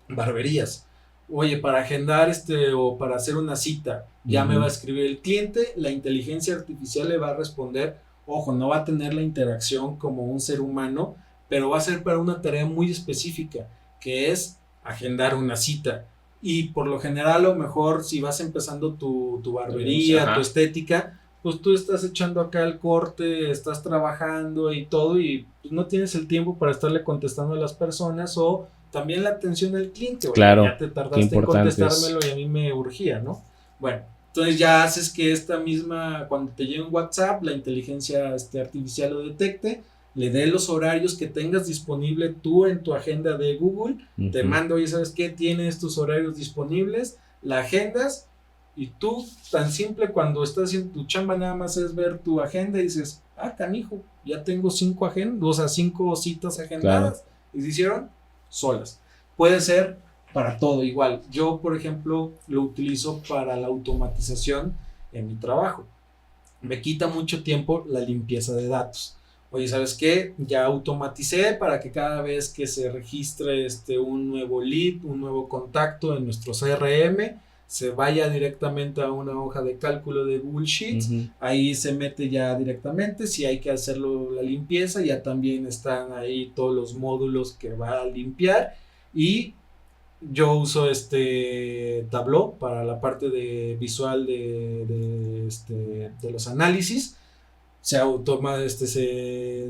barberías. Oye, para agendar o para hacer una cita, ya me va a escribir el cliente, la inteligencia artificial le va a responder. Ojo, no va a tener la interacción como un ser humano, pero va a ser para una tarea muy específica, que es agendar una cita. Y por lo general, a lo mejor, si vas empezando tu barbería, tu estética, pues tú estás echando acá el corte, estás trabajando y todo, y pues no tienes el tiempo para estarle contestando a las personas, o también la atención del cliente. Claro, ya te tardaste en contestármelo y a mí me urgía, ¿no? Bueno, entonces ya haces que cuando te llegue un WhatsApp, la inteligencia artificial lo detecte, le dé los horarios que tengas disponible tú en tu agenda de Google, te mando, oye, ¿sabes qué? Tiene estos horarios disponibles, la agendas, y tú, tan simple, cuando estás haciendo tu chamba, nada más es ver tu agenda y dices, canijo, ya tengo 5 citas agendadas, claro. Y se hicieron solas. Puede ser para todo igual. Yo, por ejemplo, lo utilizo para la automatización en mi trabajo. Me quita mucho tiempo la limpieza de datos. Oye, ¿sabes qué? Ya automaticé para que cada vez que se registre un nuevo lead, un nuevo contacto en nuestro CRM, se vaya directamente a una hoja de cálculo de Google Sheets. Ahí se mete ya directamente. Si hay que hacerlo la limpieza, ya también están ahí todos los módulos que va a limpiar. Y yo uso Tableau para la parte de visual de los análisis. Se automa, se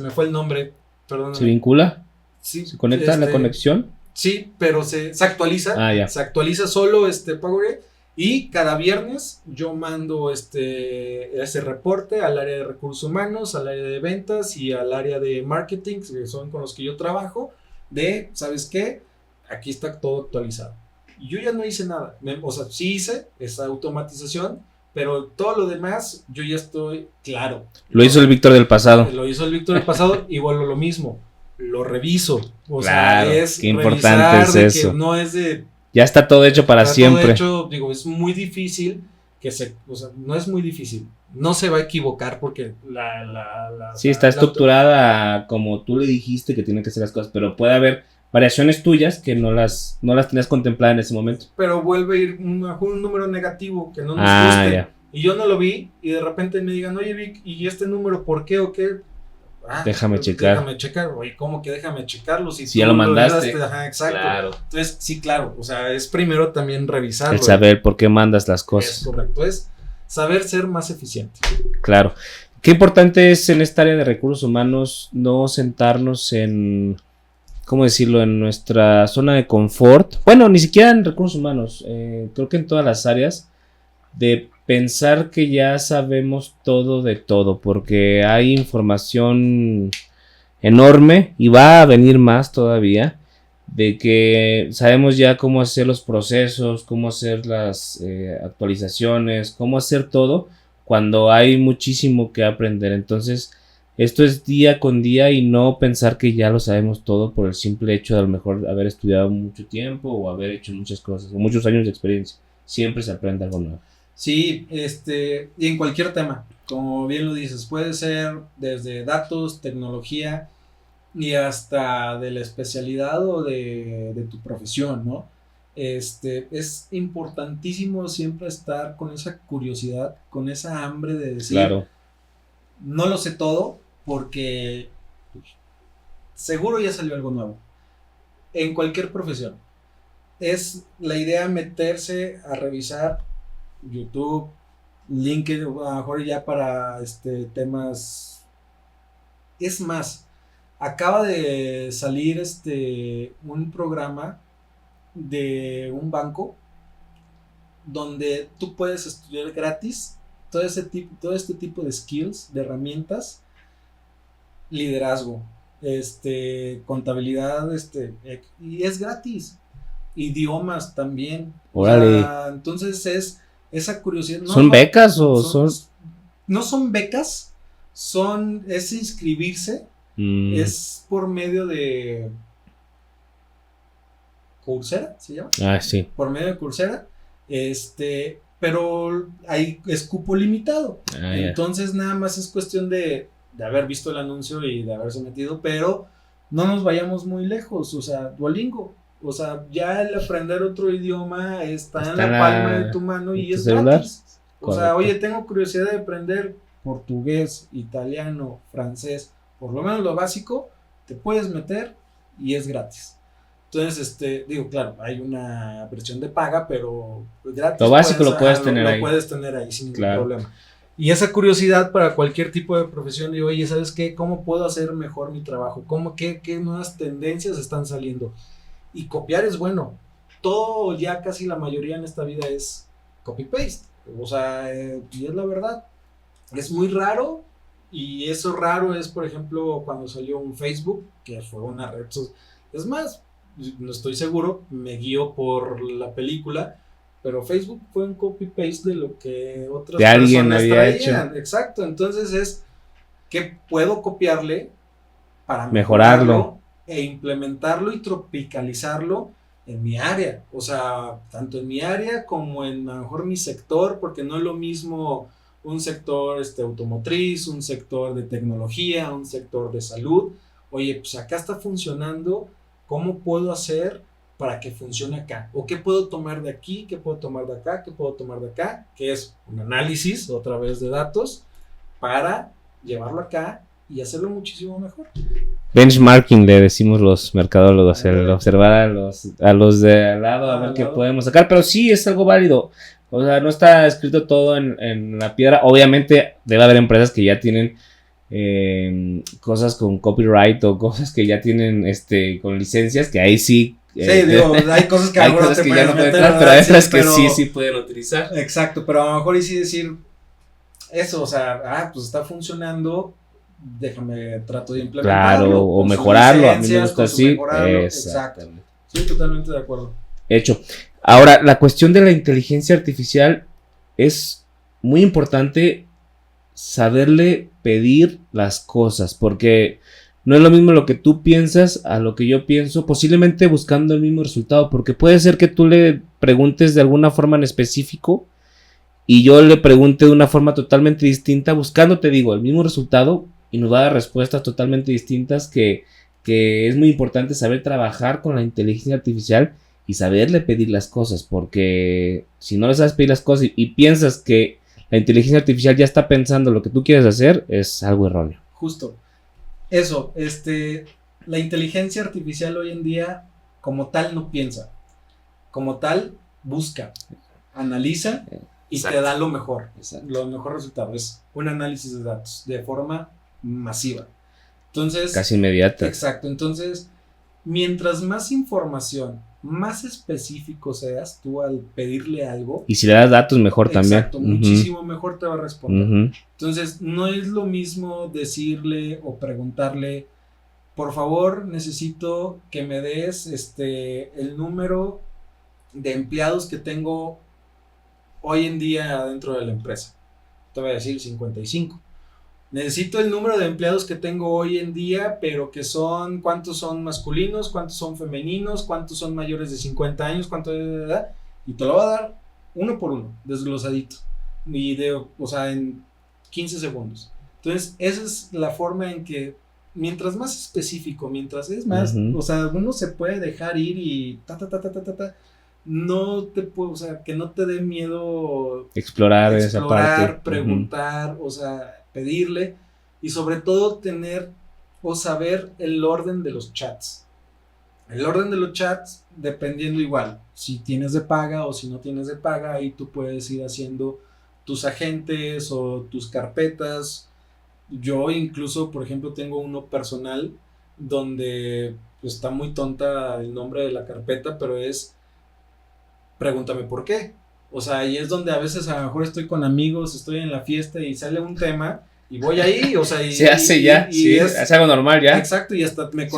me fue el nombre, perdón. ¿Se vincula? Sí. ¿Se conecta a la conexión? Sí, pero se actualiza. Se actualiza solo Power, y cada viernes yo mando ese reporte al área de recursos humanos, al área de ventas y al área de marketing, que son con los que yo trabajo, de, ¿sabes qué? Aquí está todo actualizado. Y yo ya no hice nada. O sea, sí hice esa automatización, pero todo lo demás yo ya estoy claro. Lo hizo el Víctor del pasado. Lo hizo el Víctor del pasado y vuelvo a lo mismo. Lo reviso. O Claro, sea, es qué importante es de eso. que no es de... Ya está todo hecho para Está siempre. todo hecho, digo, es muy difícil o sea, no es muy difícil. No se va a equivocar porque Sí, está estructurada como tú le dijiste que tienen que ser las cosas, pero puede haber variaciones tuyas que no las tenías contempladas en ese momento. Pero vuelve a ir un número negativo que no nos guste. Ya. Y yo no lo vi y de repente me digan, oye Vic, ¿y este número por qué o qué? Déjame checar. Oye, ¿cómo que déjame checarlo? Si ya lo mandaste. Ajá, exacto. Claro. Entonces, sí, claro, o sea, es primero también revisarlo. El saber por qué mandas las cosas. Es correcto, es saber ser más eficiente. Claro. Qué importante es en esta área de recursos humanos no sentarnos en, ¿cómo decirlo?, en nuestra zona de confort. Bueno, ni siquiera en recursos humanos, creo que en todas las áreas, de pensar que ya sabemos todo de todo, porque hay información enorme y va a venir más todavía, de que sabemos ya cómo hacer los procesos, cómo hacer las actualizaciones, cómo hacer todo, cuando hay muchísimo que aprender. Entonces, esto es día con día y no pensar que ya lo sabemos todo por el simple hecho de a lo mejor haber estudiado mucho tiempo o haber hecho muchas cosas, o muchos años de experiencia. Siempre se aprende algo nuevo. Sí, y en cualquier tema, como bien lo dices, puede ser desde datos, tecnología y hasta de la especialidad o de tu profesión, ¿no? Es importantísimo siempre estar con esa curiosidad, con esa hambre de decir, Claro. No lo sé todo, porque seguro ya salió algo nuevo. En cualquier profesión. Es la idea meterse a revisar YouTube, LinkedIn, a lo mejor ya para temas. Es más, acaba de salir un programa de un banco donde tú puedes estudiar gratis todo este tipo de skills, de herramientas, liderazgo, contabilidad, y es gratis. Idiomas también. Órale. Entonces es esa curiosidad. ¿Son becas o son? No son becas, es inscribirse, es por medio de Coursera, ¿se llama? Sí. Por medio de Coursera, pero hay es cupo limitado. Entonces nada más es cuestión de haber visto el anuncio y de haberse metido, pero no nos vayamos muy lejos, o sea, Duolingo. O sea, ya el aprender otro idioma está en la palma de tu mano y es gratis. O sea, oye, tengo curiosidad de aprender portugués, italiano, francés, por lo menos lo básico, te puedes meter y es gratis. Entonces, claro, hay una versión de paga, pero gratis. Lo básico lo puedes tener ahí. Lo puedes tener ahí sin ningún problema. Y esa curiosidad para cualquier tipo de profesión, digo, oye, ¿sabes qué? ¿Cómo puedo hacer mejor mi trabajo? ¿Qué nuevas tendencias están saliendo? Y copiar es bueno. Todo, ya casi la mayoría en esta vida es copy-paste. O sea, y es la verdad. Es muy raro. Y eso raro es, por ejemplo, cuando salió un Facebook, que fue una red social. Es más, no estoy seguro, me guío por la película, pero Facebook fue un copy-paste de lo que otras personas había traían. Hecho. Exacto. Entonces ¿qué puedo copiarle para mejorarlo? E implementarlo y tropicalizarlo en mi área, o sea, tanto en mi área como en a lo mejor mi sector, porque no es lo mismo un sector automotriz, un sector de tecnología, un sector de salud. Oye, pues acá está funcionando, ¿cómo puedo hacer para que funcione acá? ¿O qué puedo tomar de aquí? ¿Qué puedo tomar de acá? ¿Qué puedo tomar de acá? Que es un análisis otra vez de datos para llevarlo acá y hacerlo muchísimo mejor. Benchmarking le decimos los mercadólogos, el observar a los de al lado, a ver qué podemos sacar, pero sí es algo válido. O sea, no está escrito todo en la piedra. Obviamente debe haber empresas que ya tienen cosas con copyright o cosas que ya tienen con licencias, que ahí sí. Hay cosas que, hay cosas que ya no pueden entrar, pero hay otras que sí pueden utilizar. Exacto, pero a lo mejor y sí decir eso, o sea, pues está funcionando, déjame, trato de implementarlo. Claro, o con sus mejorarlo, a mí me licencias, gusta con su así. mejorarlo, Exacto. exacto. Sí, totalmente de acuerdo. Hecho. Ahora, la cuestión de la inteligencia artificial es muy importante saberle pedir las cosas, porque no es lo mismo lo que tú piensas a lo que yo pienso, posiblemente buscando el mismo resultado, porque puede ser que tú le preguntes de alguna forma en específico y yo le pregunte de una forma totalmente distinta, buscando, te digo, el mismo resultado y nos va a dar respuestas totalmente distintas que es muy importante saber trabajar con la inteligencia artificial y saberle pedir las cosas, porque si no le sabes pedir las cosas y piensas que la inteligencia artificial ya está pensando lo que tú quieres hacer, es algo erróneo. Justo. Eso, la inteligencia artificial hoy en día como tal no piensa, como tal busca, analiza y Exacto. te da lo mejor, Exacto. los mejores resultados, es un análisis de datos de forma masiva. Entonces, Casi inmediata. exacto, entonces, mientras más información, más específico seas tú al pedirle algo, Y si le das datos, mejor también. exacto, muchísimo mejor te va a responder. Uh-huh. Entonces, no es lo mismo decirle o preguntarle, por favor, necesito que me des el número de empleados que tengo hoy en día dentro de la empresa. Te voy a decir 55. Necesito el número de empleados que tengo hoy en día, pero que son, ¿cuántos son masculinos? ¿Cuántos son femeninos? ¿Cuántos son mayores de 50 años? ¿Cuánto de edad? Y te lo va a dar uno por uno, desglosadito. Y en 15 segundos. Entonces, esa es la forma en que, mientras más específico, mientras es más, uno se puede dejar ir y no te puede, que no te dé miedo explorar esa parte. Preguntar, pedirle y sobre todo tener o saber el orden de los chats. El orden de los chats dependiendo igual, si tienes de paga o si no tienes de paga, ahí tú puedes ir haciendo tus agentes o tus carpetas. Yo incluso, por ejemplo, tengo uno personal donde está muy tonta el nombre de la carpeta, pero es pregúntame por qué. Y es donde a veces a lo mejor estoy con amigos, estoy en la fiesta y sale un tema y voy ahí, se hace ya, es algo normal ya. Exacto, y hasta me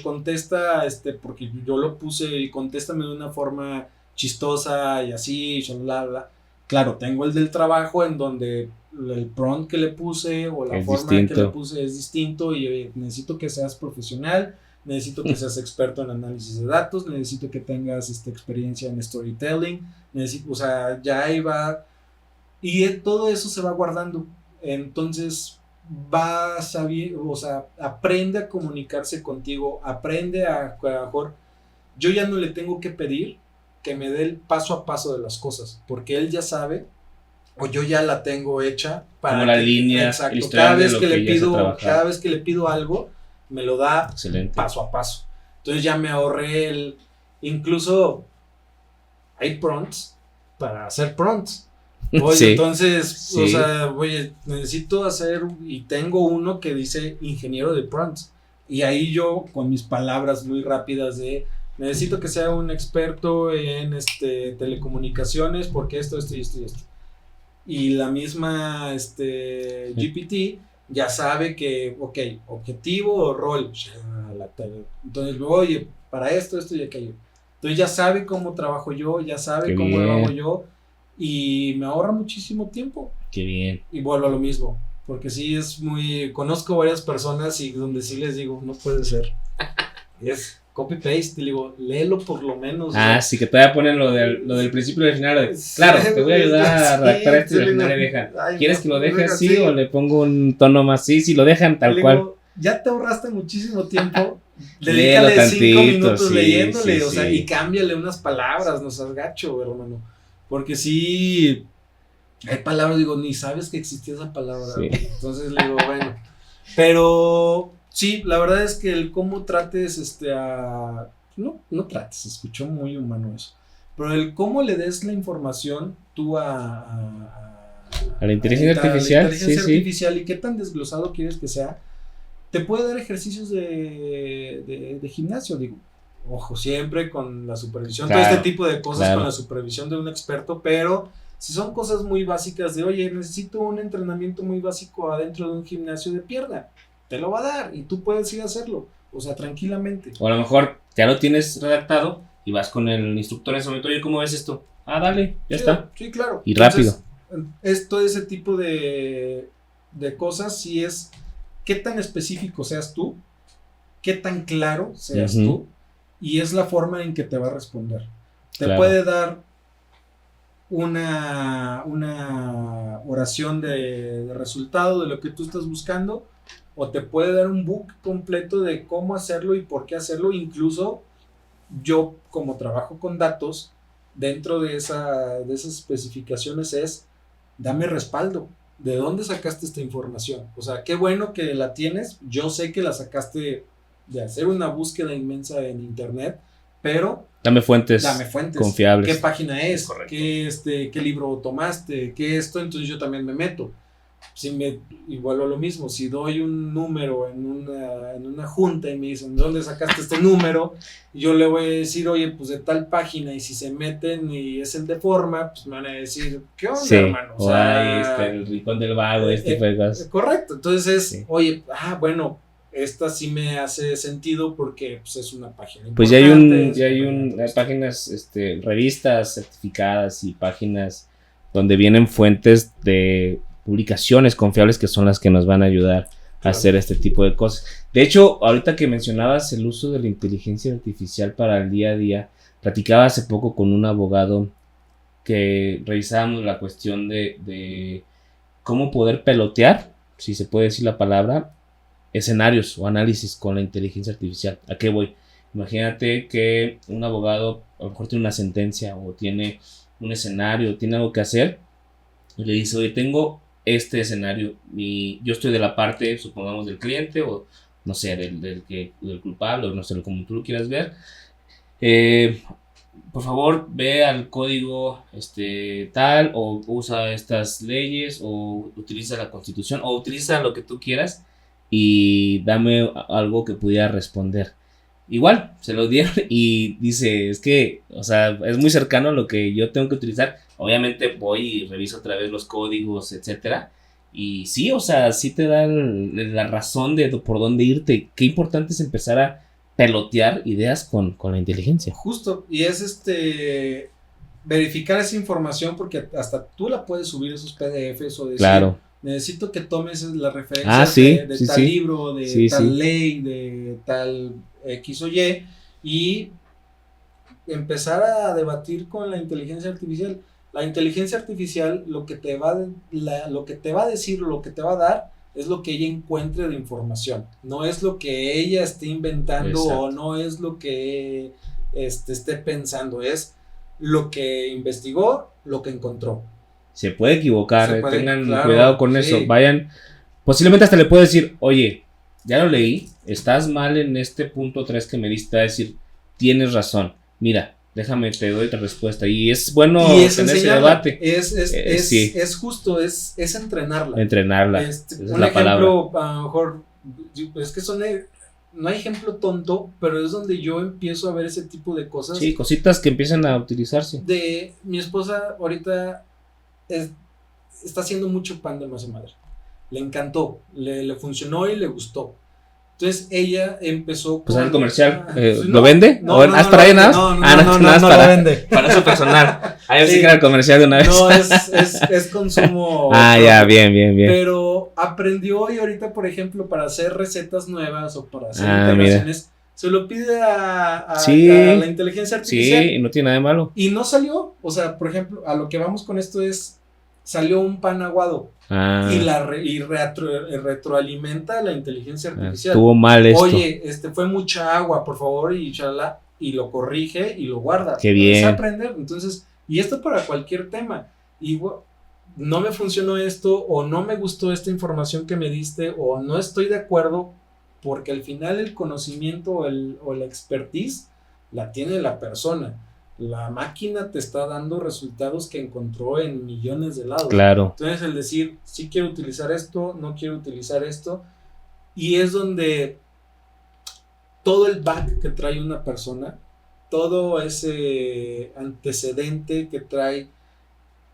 contesta, porque yo lo puse y contéstame de una forma chistosa y así, bla, bla. Claro, tengo el del trabajo en donde el prompt que le puse o la forma que le puse es distinto y necesito que seas profesional. Necesito que seas experto en análisis de datos, necesito que tengas experiencia en storytelling, ya ahí va, y todo eso se va guardando, entonces va a saber, aprende a comunicarse contigo, aprende a mejor, yo ya no le tengo que pedir que me dé el paso a paso de las cosas, porque él ya sabe, o yo ya la tengo hecha, para como la línea, exacto, cada vez que le pido algo, me lo da excelente, paso a paso. Entonces ya me ahorré incluso hay prompts para hacer prompts. Oye, sí. Entonces, necesito hacer, y tengo uno que dice ingeniero de prompts. Y ahí yo, con mis palabras muy rápidas necesito que sea un experto en telecomunicaciones, porque esto. Y la misma GPT ya sabe que, objetivo o rol. Entonces, oye, para esto y aquello. Entonces ya sabe cómo trabajo yo, ya sabe cómo lo hago yo y me ahorra muchísimo tiempo. Qué bien. Y vuelvo a lo mismo, porque sí conozco varias personas y donde sí les digo, no puede ser. Es copy-paste, y digo, léelo por lo menos. Sí, que todavía ponen lo del principio y del final. Claro, te voy a ayudar a redactar esto y al final le dejan. ¿Quieres que lo deje así o le pongo un tono más? Sí, lo dejan tal cual. Ya te ahorraste muchísimo tiempo. Dedícale 5 minutos leyéndole, y cámbiale unas palabras, no seas gacho, hermano. Porque sí, hay palabras, digo, ni sabes que existía esa palabra. Sí. Entonces le digo, bueno. Pero sí, la verdad es que el cómo trates no trates, escuchó muy humano eso. Pero el cómo le des la información tú a la inteligencia artificial. La inteligencia artificial y qué tan desglosado quieres que sea. Te puede dar ejercicios de gimnasio, digo. Ojo, siempre con la supervisión. Claro, todo este tipo de cosas con la supervisión de un experto, pero Si son cosas muy básicas de, oye, necesito un entrenamiento muy básico adentro de un gimnasio de pierna, te lo va a dar y tú puedes ir a hacerlo, o sea, tranquilamente. O a lo mejor ya lo tienes redactado y vas con el instructor en ese momento, oye, ¿cómo ves esto? Ah, dale, ya está. Sí, claro. Y rápido. Entonces, todo ese tipo de cosas, sí es qué tan específico seas tú, qué tan claro seas tú, y es la forma en que te va a responder. Te puede dar una oración de resultado de lo que tú estás buscando, o te puede dar un book completo de cómo hacerlo y por qué hacerlo. Incluso yo, como trabajo con datos, dentro de esas especificaciones es, dame respaldo. ¿De dónde sacaste esta información? O sea, qué bueno que la tienes. Yo sé que la sacaste de hacer una búsqueda inmensa en internet, pero dame fuentes confiables. ¿Qué página es? ¿Qué libro tomaste? ¿Qué esto? Entonces yo también me meto. Y vuelvo a lo mismo, si doy un número en una junta y me dicen, ¿de dónde sacaste este número? Yo le voy a decir, oye, pues de tal página, y si se meten y es el de forma, pues me van a decir, ¿qué onda, hermano? O sea, ahí está el rincón del vago, este tipo de cosas. Correcto, entonces oye, bueno, esta sí me hace sentido porque pues, es una página importante. Pues hay páginas, revistas certificadas y páginas donde vienen fuentes de publicaciones confiables que son las que nos van a ayudar a hacer este tipo de cosas. De hecho, ahorita que mencionabas el uso de la inteligencia artificial para el día a día, platicaba hace poco con un abogado que revisábamos la cuestión de cómo poder pelotear, si se puede decir la palabra, escenarios o análisis con la inteligencia artificial. ¿A qué voy? Imagínate que un abogado a lo mejor tiene una sentencia o tiene un escenario, tiene algo que hacer y le dice, oye, tengo este escenario y yo estoy de la parte, supongamos, del cliente o no sé, del culpable, o no sé, como tú lo quieras ver. Por favor, ve al código tal, o usa estas leyes, o utiliza la Constitución, o utiliza lo que tú quieras y dame algo que pudiera responder. Igual, se lo dieron y dice, es que, o sea, es muy cercano a lo que yo tengo que utilizar. Obviamente voy y reviso otra vez los códigos, etcétera. Y sí, o sea, sí te da la razón de por dónde irte. Qué importante es empezar a pelotear ideas con la inteligencia. Justo, y es verificar esa información, porque hasta tú la puedes subir esos PDFs o decir, claro, necesito que tomes la referencia de tal libro, de tal ley, de tal X o y empezar a debatir con la inteligencia artificial. La inteligencia artificial lo que te va a decir, lo que te va a dar es lo que ella encuentre de información, no es lo que ella esté inventando. Exacto. O no es lo que esté pensando, es lo que investigó, lo que encontró. Se puede equivocar, tengan cuidado con eso, vayan, posiblemente hasta le puedo decir, oye, ya lo leí, estás mal en este punto 3 que me diste, a decir, tienes razón, mira, déjame, te doy otra respuesta. Y es bueno tener ese debate. Es justo, es entrenarla. Entrenarla. Esa es la ejemplo, a lo mejor, es que no hay ejemplo tonto, pero es donde yo empiezo a ver ese tipo de cosas. Sí, cositas que empiezan a utilizarse. Mi esposa ahorita está haciendo mucho pan de masa madre. Le encantó, le funcionó y le gustó. Entonces ella empezó pues con el comercial, ¿lo vende? No, para ahí nada más? No lo vende. Para su personal. Ahí sí que era el comercial de una vez. No, es consumo. Ya, bien. Pero aprendió, y ahorita, por ejemplo, para hacer recetas nuevas o para hacer integraciones, se lo pide a la inteligencia artificial. Sí, y no tiene nada de malo. Y no salió, o sea, por ejemplo, a lo que vamos con esto salió un pan aguado. Y retroalimenta la inteligencia artificial. Estuvo mal esto. Oye, fue mucha agua, por favor, y lo corrige y lo guarda. Qué bien. Es aprender. Entonces, y esto para cualquier tema. Y no me funcionó esto, o no me gustó esta información que me diste, o no estoy de acuerdo, porque al final el conocimiento o la expertise la tiene la persona. La máquina te está dando resultados que encontró en millones de lados. Claro. Entonces el decir, sí quiero utilizar esto, no quiero utilizar esto, y es donde todo el back que trae una persona, todo ese antecedente que trae,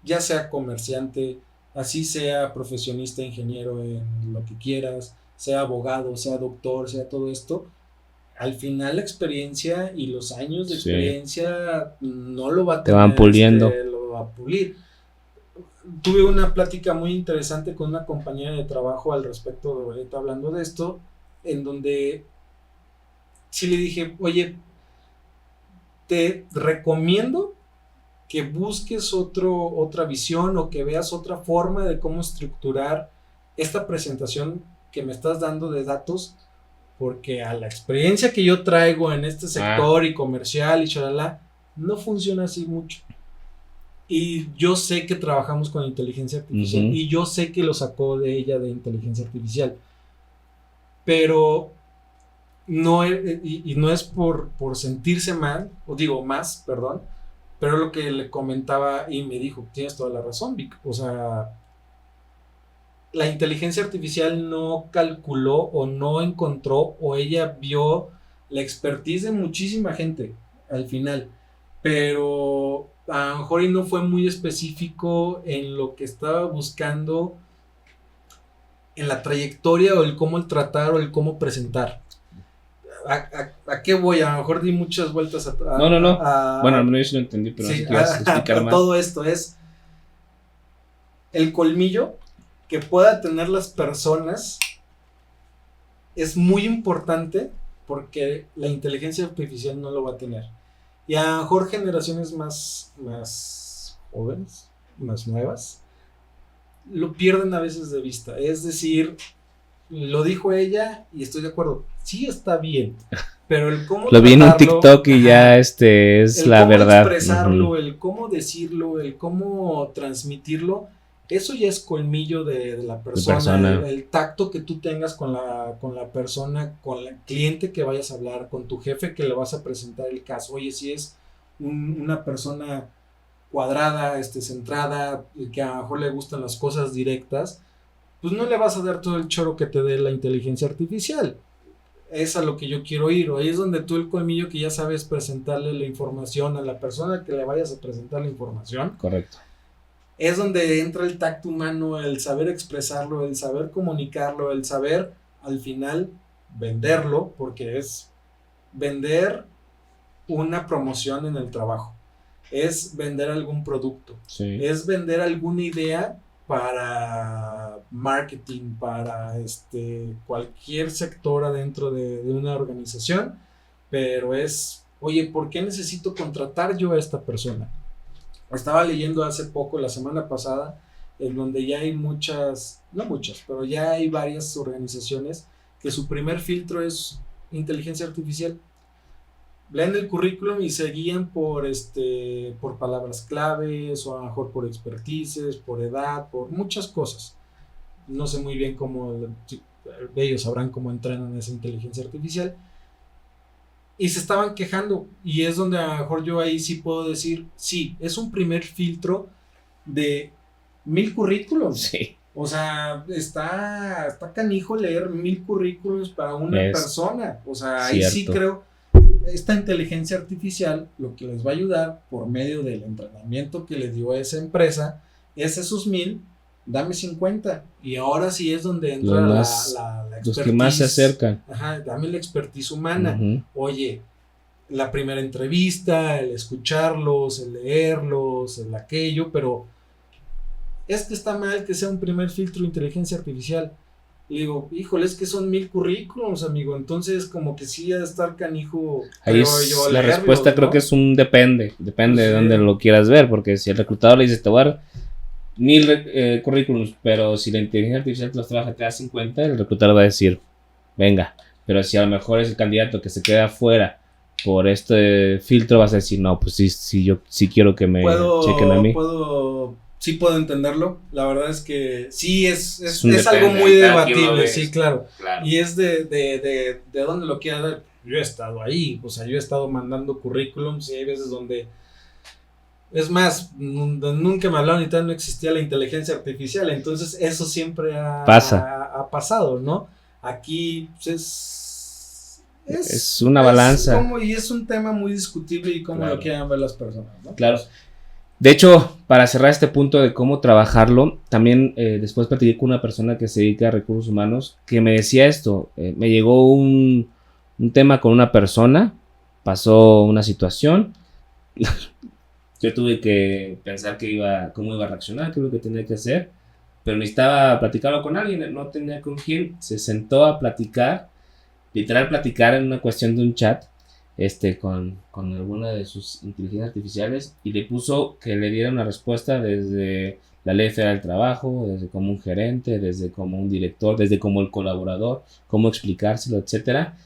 ya sea comerciante, así sea profesionista, ingeniero en lo que quieras, sea abogado, sea doctor, sea todo esto, al final la experiencia y los años de Sí. experiencia no lo va a Te van puliendo. lo va a pulir. Tuve una plática muy interesante con una compañera de trabajo al respecto, ahorita hablando de esto, en donde sí le dije, oye, te recomiendo que busques otra visión o que veas otra forma de cómo estructurar esta presentación que me estás dando de datos, porque a la experiencia que yo traigo en este sector y comercial y chalala, no funciona así mucho. Y yo sé que trabajamos con inteligencia artificial y yo sé que lo sacó de ella de inteligencia artificial, pero no es, y no es por sentirse mal, o digo más, perdón, pero lo que le comentaba y me dijo, tienes toda la razón, Vic, o sea, la inteligencia artificial no calculó o no encontró o ella vio la expertise de muchísima gente al final, pero a lo mejor y no fue muy específico en lo que estaba buscando en la trayectoria o el cómo tratar o el cómo presentar. ¿A qué voy? A lo mejor di muchas vueltas No. Bueno, yo sí lo entendí, pero sí, vas a explicar más. Todo esto es el colmillo que puedan tener las personas es muy importante porque la inteligencia artificial no lo va a tener. Y a lo mejor generaciones más jóvenes, más nuevas, lo pierden a veces de vista. Es decir, lo dijo ella y estoy de acuerdo, sí está bien, pero el cómo lo vi en un TikTok y ya es la verdad. El cómo expresarlo, el cómo decirlo, el cómo transmitirlo, eso ya es colmillo de la persona. El tacto que tú tengas con la persona, con el cliente que vayas a hablar, con tu jefe que le vas a presentar el caso. Oye, si es una persona cuadrada, centrada, que a lo mejor le gustan las cosas directas, pues no le vas a dar todo el choro que te dé la inteligencia artificial. Es a lo que yo quiero ir. Ahí es donde tú el colmillo que ya sabes presentarle la información a la persona que le vayas a presentar la información. Correcto. Es donde entra el tacto humano, el saber expresarlo, el saber comunicarlo, el saber al final venderlo, porque es vender una promoción en el trabajo, es vender algún producto, es vender alguna idea para marketing, para cualquier sector adentro de una organización, pero es, oye, ¿por qué necesito contratar yo a esta persona? Estaba leyendo hace poco, la semana pasada, en donde ya hay no muchas, pero ya hay varias organizaciones que su primer filtro es inteligencia artificial. Leen el currículum y se guían por palabras claves, o a lo mejor por expertices, por edad, por muchas cosas. No sé muy bien cómo ellos sabrán cómo entrenan esa inteligencia artificial. Y se estaban quejando, y es donde a lo mejor yo ahí sí puedo decir, sí, es un primer filtro de 1000 currículums. Sí. O sea, está canijo leer 1000 currículums para una persona. O sea, ahí sí creo, esta inteligencia artificial lo que les va a ayudar por medio del entrenamiento que le dio a esa empresa es esos 1000, dame 50. Y ahora sí es donde entra la expertise. Los que más se acercan. Ajá, dame la expertise humana. Oye, la primera entrevista, el escucharlos, el leerlos, el aquello, pero es que está mal que sea un primer filtro de inteligencia artificial. Y digo, híjole, es que son 1000 currículums, amigo, entonces como que sí ha de estar canijo. Ahí es la respuesta, ¿no? Creo que es un depende de dónde lo quieras ver, porque si el reclutador le dice, te voy a dar 1000 currículums, pero si la inteligencia artificial te los trabaja, te da 50, el reclutador va a decir, venga, pero si a lo mejor es el candidato que se queda afuera por este filtro, vas a decir, no, pues sí, yo sí quiero que me chequen a mí. Sí puedo entenderlo, la verdad es que sí es algo muy debatible, sí, claro. Y es de dónde lo quiera dar. Yo he estado ahí, o sea, yo he estado mandando currículums y hay veces donde, es más, nunca me hablaron y tal, no existía la inteligencia artificial, entonces eso siempre ha pasado, ¿no? Aquí pues, es una balanza. Y es un tema muy discutible y cómo lo quieran ver las personas, ¿no? Claro. De hecho, para cerrar este punto de cómo trabajarlo, también después platiqué con una persona que se dedica a recursos humanos que me decía esto. Me llegó un tema con una persona, pasó una situación, yo tuve que pensar cómo iba a reaccionar, qué es lo que tenía que hacer, pero necesitaba platicarlo con alguien, no tenía con quién, se sentó a platicar, literal platicar en una cuestión de un chat, con alguna de sus inteligencias artificiales y le puso que le diera una respuesta desde la Ley Federal del Trabajo, desde como un gerente, desde como un director, desde como el colaborador, cómo explicárselo, etcétera,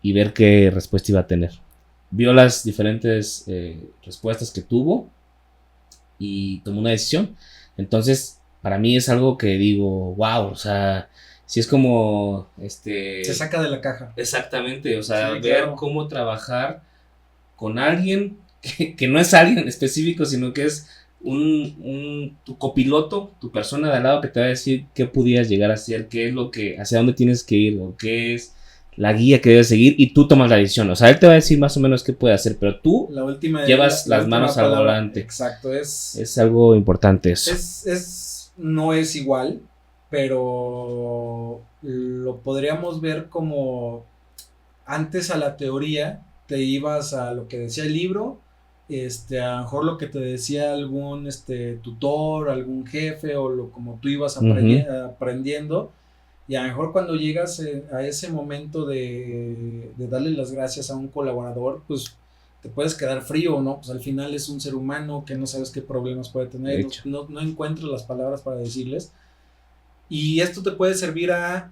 y ver qué respuesta iba a tener. Vio las diferentes respuestas que tuvo y tomó una decisión. Entonces, para mí es algo que digo, wow, o sea, si es como, Se saca de la caja. Exactamente, o sea, Sí, ver claro. cómo trabajar con alguien que no es alguien específico, sino que es tu copiloto, tu persona de al lado que te va a decir qué pudieras llegar a hacer, qué es hacia dónde tienes que ir, o qué es la guía que debes seguir, y tú tomas la decisión. O sea, él te va a decir más o menos qué puede hacer, pero tú llevas las manos al volante. Exacto, es algo importante eso. No es igual, pero lo podríamos ver como antes a la teoría, te ibas a lo que decía el libro, a lo mejor lo que te decía algún tutor, algún jefe, o como tú ibas aprendiendo, y a lo mejor cuando llegas a ese momento de darle las gracias a un colaborador, pues te puedes quedar frío, ¿no? Pues al final es un ser humano que no sabes qué problemas puede tener, no encuentras las palabras para decirles, y esto te puede servir a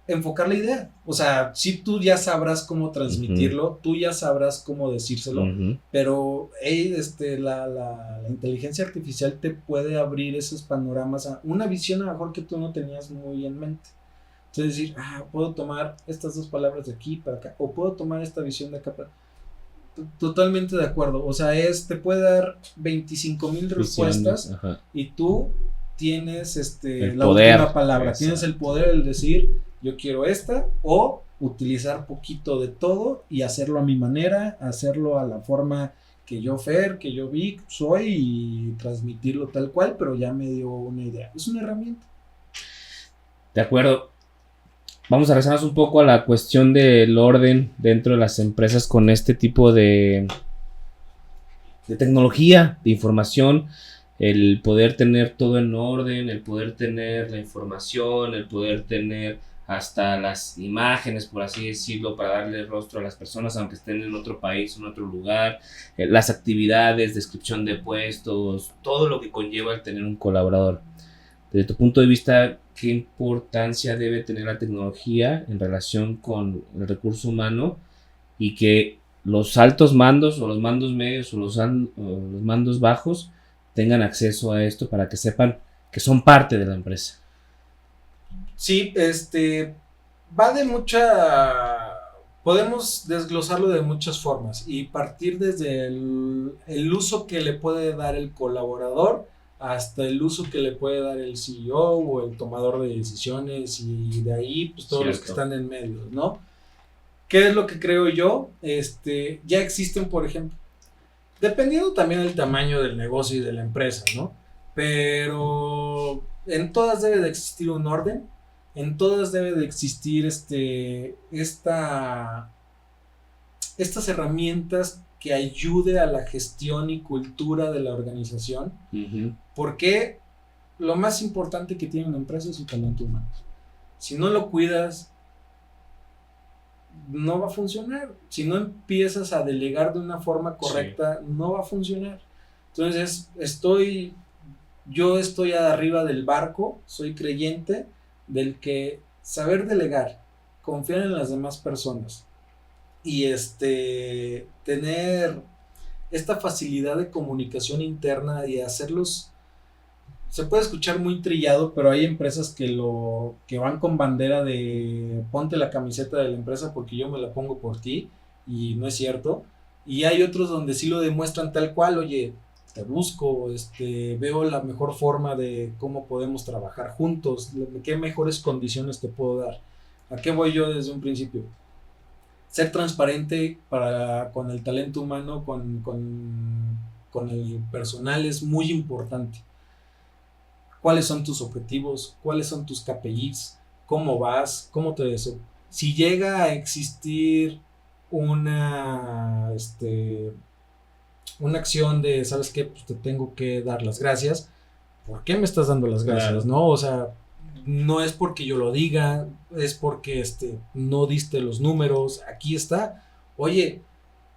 enfocar la idea. O sea, si tú ya sabrás cómo transmitirlo, tú ya sabrás cómo decírselo, pero la inteligencia artificial te puede abrir esos panoramas a una visión a lo mejor que tú no tenías muy en mente. Entonces decir, puedo tomar estas dos palabras de aquí para acá, o puedo tomar esta visión de acá para... Totalmente de acuerdo. O sea, te puede dar 25,000 respuestas, y tú tienes la última palabra. Exacto. Tienes el poder de decir, yo quiero esta, o utilizar poquito de todo y hacerlo a mi manera, hacerlo a la forma que yo vi, soy, y transmitirlo tal cual, pero ya me dio una idea. Es una herramienta. De acuerdo. Vamos a regresarnos un poco a la cuestión del orden dentro de las empresas con este tipo de tecnología, de información, el poder tener todo en orden, el poder tener la información, el poder tener hasta las imágenes, por así decirlo, para darle rostro a las personas, aunque estén en otro país, en otro lugar, las actividades, descripción de puestos, todo lo que conlleva el tener un colaborador. Desde tu punto de vista, ¿qué importancia debe tener la tecnología en relación con el recurso humano, y que los altos mandos o los mandos medios o los mandos bajos tengan acceso a esto para que sepan que son parte de la empresa? Sí, va de podemos desglosarlo de muchas formas y partir desde el uso que le puede dar el colaborador hasta el uso que le puede dar el CEO o el tomador de decisiones, y de ahí pues todos los que están en medio, ¿no? ¿Qué es lo que creo yo? Ya existen, por ejemplo, dependiendo también del tamaño del negocio y de la empresa, ¿no? Pero en todas debe de existir un orden, en todas debe de existir estas herramientas que ayude a la gestión y cultura de la organización, porque lo más importante que tiene una empresa es su talento humano. Si no lo cuidas, no va a funcionar. Si no empiezas a delegar de una forma correcta, no va a funcionar. Entonces, yo estoy arriba del barco, soy creyente del que saber delegar, confiar en las demás personas y tener esta facilidad de comunicación interna y hacerlos, se puede escuchar muy trillado, pero hay empresas que van con bandera de ponte la camiseta de la empresa porque yo me la pongo por ti, y no es cierto. Y hay otros donde sí lo demuestran tal cual, oye, te busco, veo la mejor forma de cómo podemos trabajar juntos, qué mejores condiciones te puedo dar. ¿A qué voy yo desde un principio? Ser transparente con el talento humano, con con el personal es muy importante. ¿Cuáles son tus objetivos? ¿Cuáles son tus KPIs? ¿Cómo vas? ¿Cómo te eso? Si llega a existir una acción de, ¿sabes qué? Pues te tengo que dar las gracias. ¿Por qué me estás dando las gracias? Claro. ¿No? O sea, no es porque yo lo diga, es porque no diste los números, aquí está. Oye,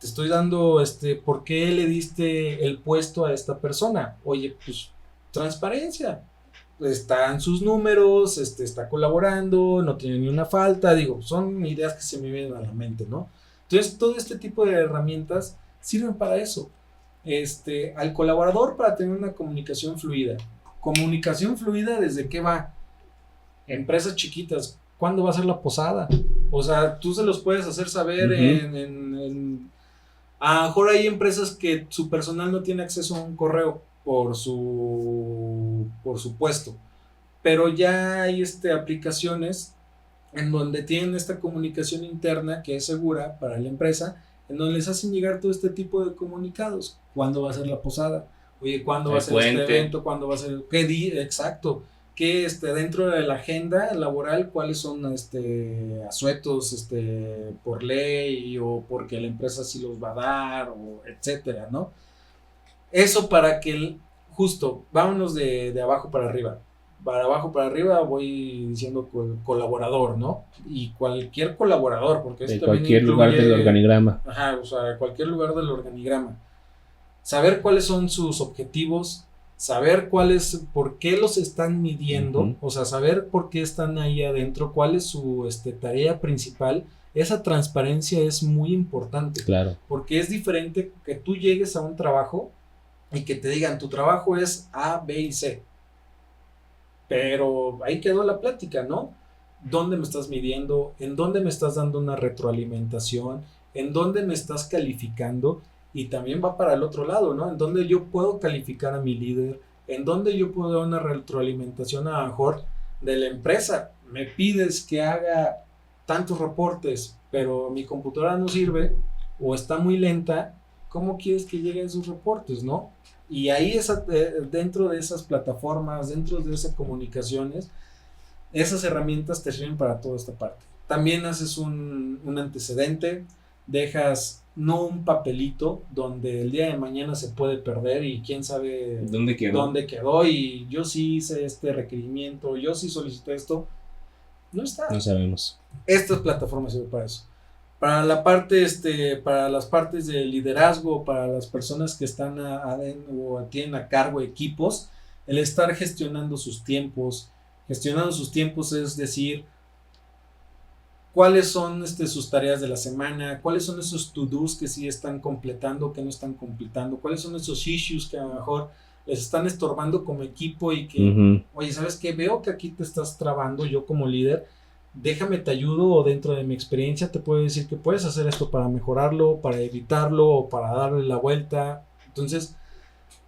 te estoy dando, ¿por qué le diste el puesto a esta persona? Oye, pues, transparencia. Están sus números, está colaborando, no tiene ni una falta, digo, son ideas que se me vienen a la mente, ¿no? Entonces, todo este tipo de herramientas sirven para eso. Al colaborador para tener una comunicación fluida. Comunicación fluida, ¿desde qué va? Empresas chiquitas, ¿cuándo va a ser la posada? O sea, tú se los puedes hacer saber a lo mejor hay empresas que su personal no tiene acceso a un correo por su puesto, pero ya hay aplicaciones en donde tienen esta comunicación interna que es segura para la empresa, en donde les hacen llegar todo este tipo de comunicados. ¿Cuándo va a ser la posada? Oye, ¿cuándo va a ser este evento? ¿Cuándo va a ser? ¿Qué día? Exacto. Que dentro de la agenda laboral, cuáles son asuetos por ley o porque la empresa sí los va a dar, o etcétera, ¿no? Eso para que justo, vámonos de abajo para arriba. Para abajo para arriba voy diciendo colaborador, ¿no? Y cualquier colaborador, porque de cualquier lugar del organigrama. Ajá, o sea, cualquier lugar del organigrama. Saber cuáles son sus objetivos, saber por qué los están midiendo, o sea, saber por qué están ahí adentro, cuál es su tarea principal. Esa transparencia es muy importante. Claro. Porque es diferente que tú llegues a un trabajo y que te digan, tu trabajo es A, B y C. Pero ahí quedó la plática, ¿no? ¿Dónde me estás midiendo? ¿En dónde me estás dando una retroalimentación? ¿En dónde me estás calificando? Y también va para el otro lado, ¿no? ¿En dónde yo puedo calificar a mi líder? ¿En dónde yo puedo dar una retroalimentación a lo mejor de la empresa? Me pides que haga tantos reportes, pero mi computadora no sirve o está muy lenta. ¿Cómo quieres que lleguen esos reportes, no? Y ahí dentro de esas plataformas, dentro de esas comunicaciones, esas herramientas te sirven para toda esta parte. También haces un antecedente, dejas no un papelito donde el día de mañana se puede perder y quién sabe dónde quedó y yo sí hice este requerimiento, yo sí solicité esto. No está. No sabemos. Estas plataformas sirven para eso. Para la parte, para las partes de liderazgo, para las personas que están o tienen a cargo equipos, el estar gestionando sus tiempos. Gestionando sus tiempos es decir, cuáles son sus tareas de la semana, cuáles son esos to-dos que sí están completando, que no están completando, cuáles son esos issues que a lo mejor les están estorbando como equipo y que, oye, ¿sabes qué? Veo que aquí te estás trabando yo como líder. Déjame te ayudo o dentro de mi experiencia te puedo decir que puedes hacer esto para mejorarlo, para evitarlo o para darle la vuelta. Entonces,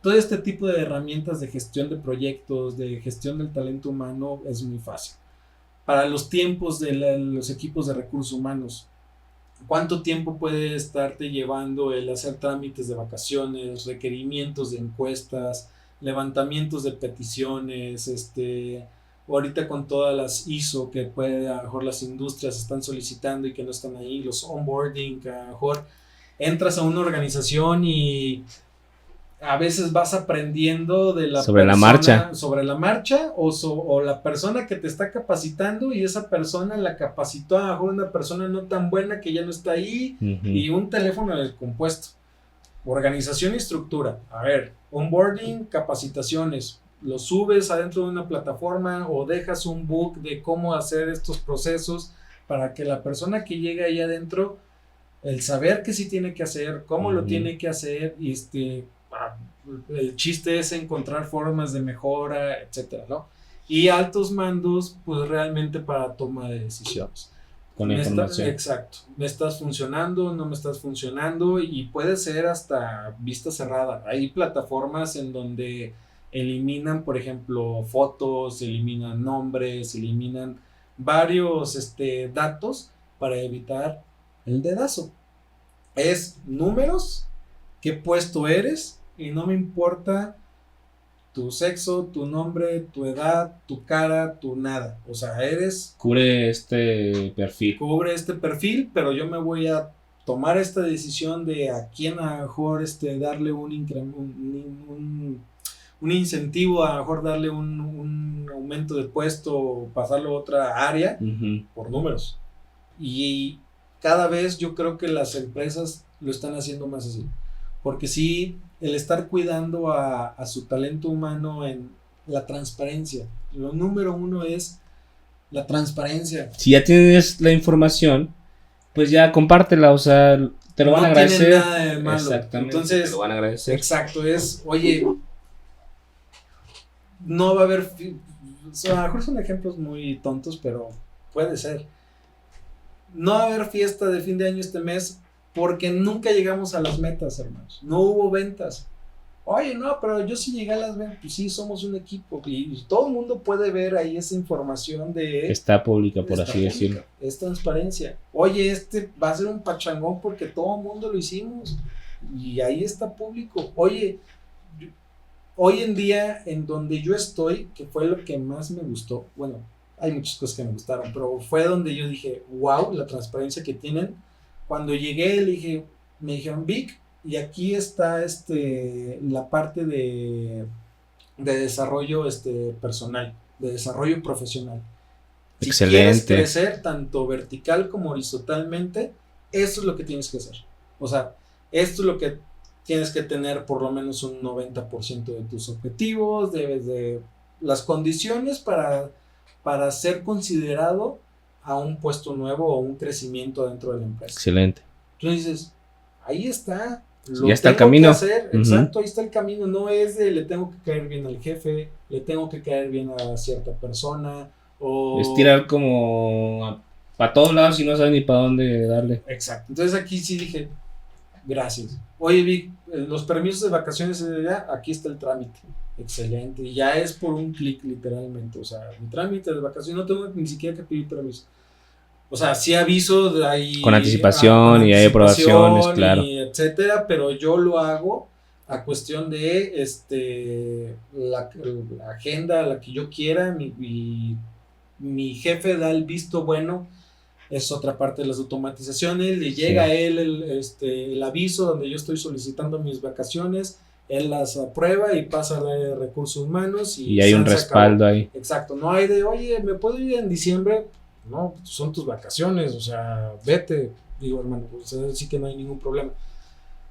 todo este tipo de herramientas de gestión de proyectos, de gestión del talento humano es muy fácil. Para los tiempos de los equipos de recursos humanos, ¿cuánto tiempo puede estarte llevando el hacer trámites de vacaciones, requerimientos de encuestas, levantamientos de peticiones, ahorita con todas las ISO que a lo mejor las industrias están solicitando y que no están ahí, los onboarding, que a lo mejor entras a una organización y a veces vas aprendiendo de sobre la marcha o la persona que te está capacitando y esa persona la capacitó a lo mejor una persona no tan buena que ya no está ahí y un teléfono descompuesto. Organización y estructura. A ver, onboarding, capacitaciones. Lo subes adentro de una plataforma o dejas un book de cómo hacer estos procesos para que la persona que llega ahí adentro, el saber qué sí tiene que hacer, cómo lo tiene que hacer, y el chiste es encontrar formas de mejora, etcétera, ¿no? Y altos mandos, pues realmente para toma de decisiones. Con la información. Exacto. ¿Me estás funcionando? ¿No me estás funcionando? Y puede ser hasta vista cerrada. Hay plataformas en donde eliminan, por ejemplo, fotos, eliminan nombres, eliminan varios datos para evitar el dedazo. Es números, qué puesto eres y no me importa tu sexo, tu nombre, tu edad, tu cara, tu nada. O sea, Cubre este perfil. Cubre este perfil, pero yo me voy a tomar esta decisión de a quién a lo mejor darle un incentivo, a lo mejor darle un aumento de puesto o pasarlo a otra área por números. Y cada vez yo creo que las empresas lo están haciendo más así. Porque sí, el estar cuidando a su talento humano en la transparencia. Lo número uno es la transparencia. Si ya tienes la información, pues ya compártela, o sea, te lo van a agradecer. No tiene nada de malo. Exactamente, entonces, te lo van a agradecer. Exacto, oye, no va a haber, a lo mejor son ejemplos muy tontos, pero puede ser. No va a haber fiesta de fin de año este mes porque nunca llegamos a las metas, hermanos. No hubo ventas. Oye, no, pero yo sí llegué a las ventas. Pues sí, somos un equipo y todo el mundo puede ver ahí esa información está pública, por así decirlo. Es transparencia. Oye, va a ser un pachangón porque todo el mundo lo hicimos y ahí está público. Oye, hoy en día en donde yo estoy, que fue lo que más me gustó, bueno, hay muchas cosas que me gustaron, pero fue donde yo dije, wow, la transparencia que tienen. Cuando llegué, me dijeron, Vic, y aquí está la parte de desarrollo personal, de desarrollo profesional. Si quieres crecer tanto vertical como horizontalmente, esto es lo que tienes que hacer. O sea, esto es lo que tienes que tener por lo menos un 90% de tus objetivos, debes de las condiciones para ser considerado a un puesto nuevo o un crecimiento dentro de la empresa. Excelente. Entonces dices, ahí está. Ya está el camino. Exacto, ahí está el camino. No es de le tengo que caer bien al jefe, le tengo que caer bien a cierta persona. O... es tirar como para todos lados y no sabes ni para dónde darle. Exacto. Entonces aquí sí dije, gracias. Oye, Vic, los permisos de vacaciones, aquí está el trámite. Excelente. Y ya es por un clic, literalmente. O sea, mi trámite de vacaciones, no tengo ni siquiera que pedir permiso. O sea, sí aviso de ahí. Con anticipación y hay aprobaciones, claro. Y etcétera, pero yo lo hago a cuestión de la agenda, la que yo quiera. Mi jefe da el visto bueno. Es otra parte de las automatizaciones. Le llega a él el aviso donde yo estoy solicitando mis vacaciones. Él las aprueba y pasa a recursos humanos. Y hay un respaldo ahí. Exacto. No hay de, oye, ¿me puedo ir en diciembre? No, son tus vacaciones, o sea, vete. Digo, hermano, pues sí que no hay ningún problema.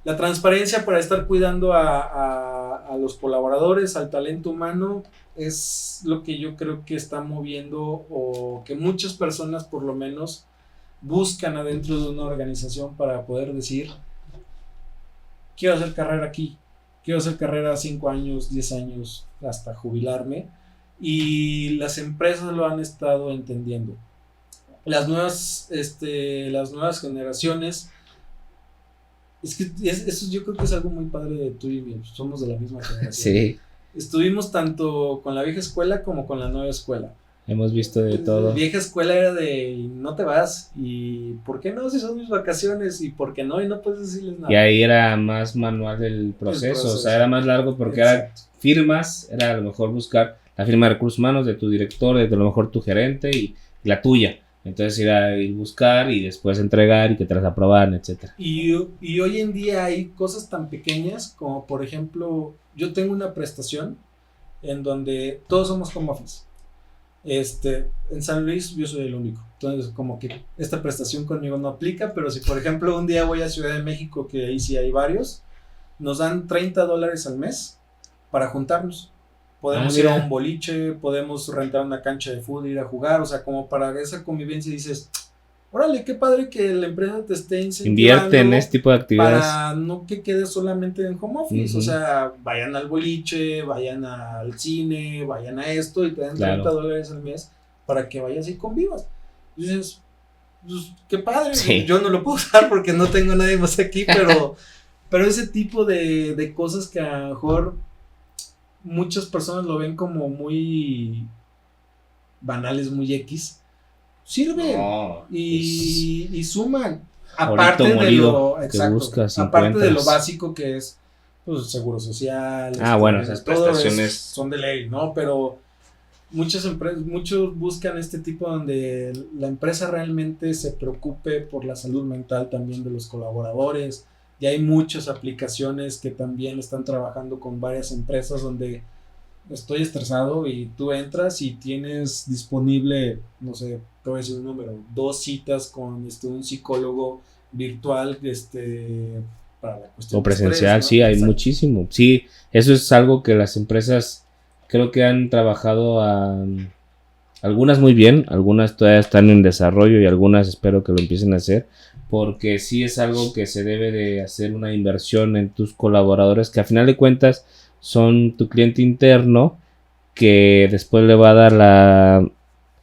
La transparencia para estar cuidando a los colaboradores, al talento humano, es lo que yo creo que está moviendo o que muchas personas por lo menos buscan adentro de una organización para poder decir, quiero hacer carrera aquí, quiero hacer carrera 5 años, 10 años, hasta jubilarme, y las empresas lo han estado entendiendo. Las nuevas generaciones, es que eso yo creo que es algo muy padre de tú y mí, somos de la misma generación. Sí. Estuvimos tanto con la vieja escuela como con la nueva escuela. Hemos visto de todo. La vieja escuela era de no te vas, y ¿por qué no? Si son mis vacaciones, y ¿por qué no? Y no puedes decirles nada. Y ahí era más manual el proceso, o sea, era más largo porque era firmas, era a lo mejor buscar la firma de recursos humanos de tu director, de a lo mejor tu gerente y la tuya. Entonces ir a buscar y después entregar y que te las aprobaran, etcétera. Y hoy en día hay cosas tan pequeñas como, por ejemplo, yo tengo una prestación en donde todos somos home office. En San Luis yo soy el único. Entonces como que esta prestación conmigo no aplica, pero si por ejemplo un día voy a Ciudad de México, que ahí sí hay varios, nos dan $30 al mes para juntarnos. Podemos ir a un boliche, podemos rentar una cancha de fútbol, ir a jugar, o sea, como para esa convivencia dices, órale, qué padre que la empresa te esté incentivando. Invierte en este tipo de actividades. Para no que quedes solamente en home office, o sea, vayan al boliche, vayan al cine, vayan a esto y te dan $30 al mes para que vayas y convivas. Y dices, pues, qué padre, yo no lo puedo usar porque no tengo nadie más aquí, pero ese tipo de cosas que a lo mejor muchas personas lo ven como muy banales, muy X, sirven y suman. Aparte de lo exacto, aparte de lo básico que es, pues, seguro social. Bueno, esas prestaciones son de ley, ¿no? Pero muchos buscan este tipo donde la empresa realmente se preocupe por la salud mental también de los colaboradores. Y hay muchas aplicaciones que también están trabajando con varias empresas donde estoy estresado y tú entras y tienes disponible, no sé, te voy a decir un número, 2 citas con un psicólogo virtual para la cuestión o presencial, de estrés, ¿no? sí, hay Exacto. muchísimo. Sí, eso es algo que las empresas creo que han trabajado algunas muy bien, algunas todavía están en desarrollo y algunas espero que lo empiecen a hacer, porque sí es algo que se debe de hacer una inversión en tus colaboradores, que a final de cuentas son tu cliente interno, que después le va a dar la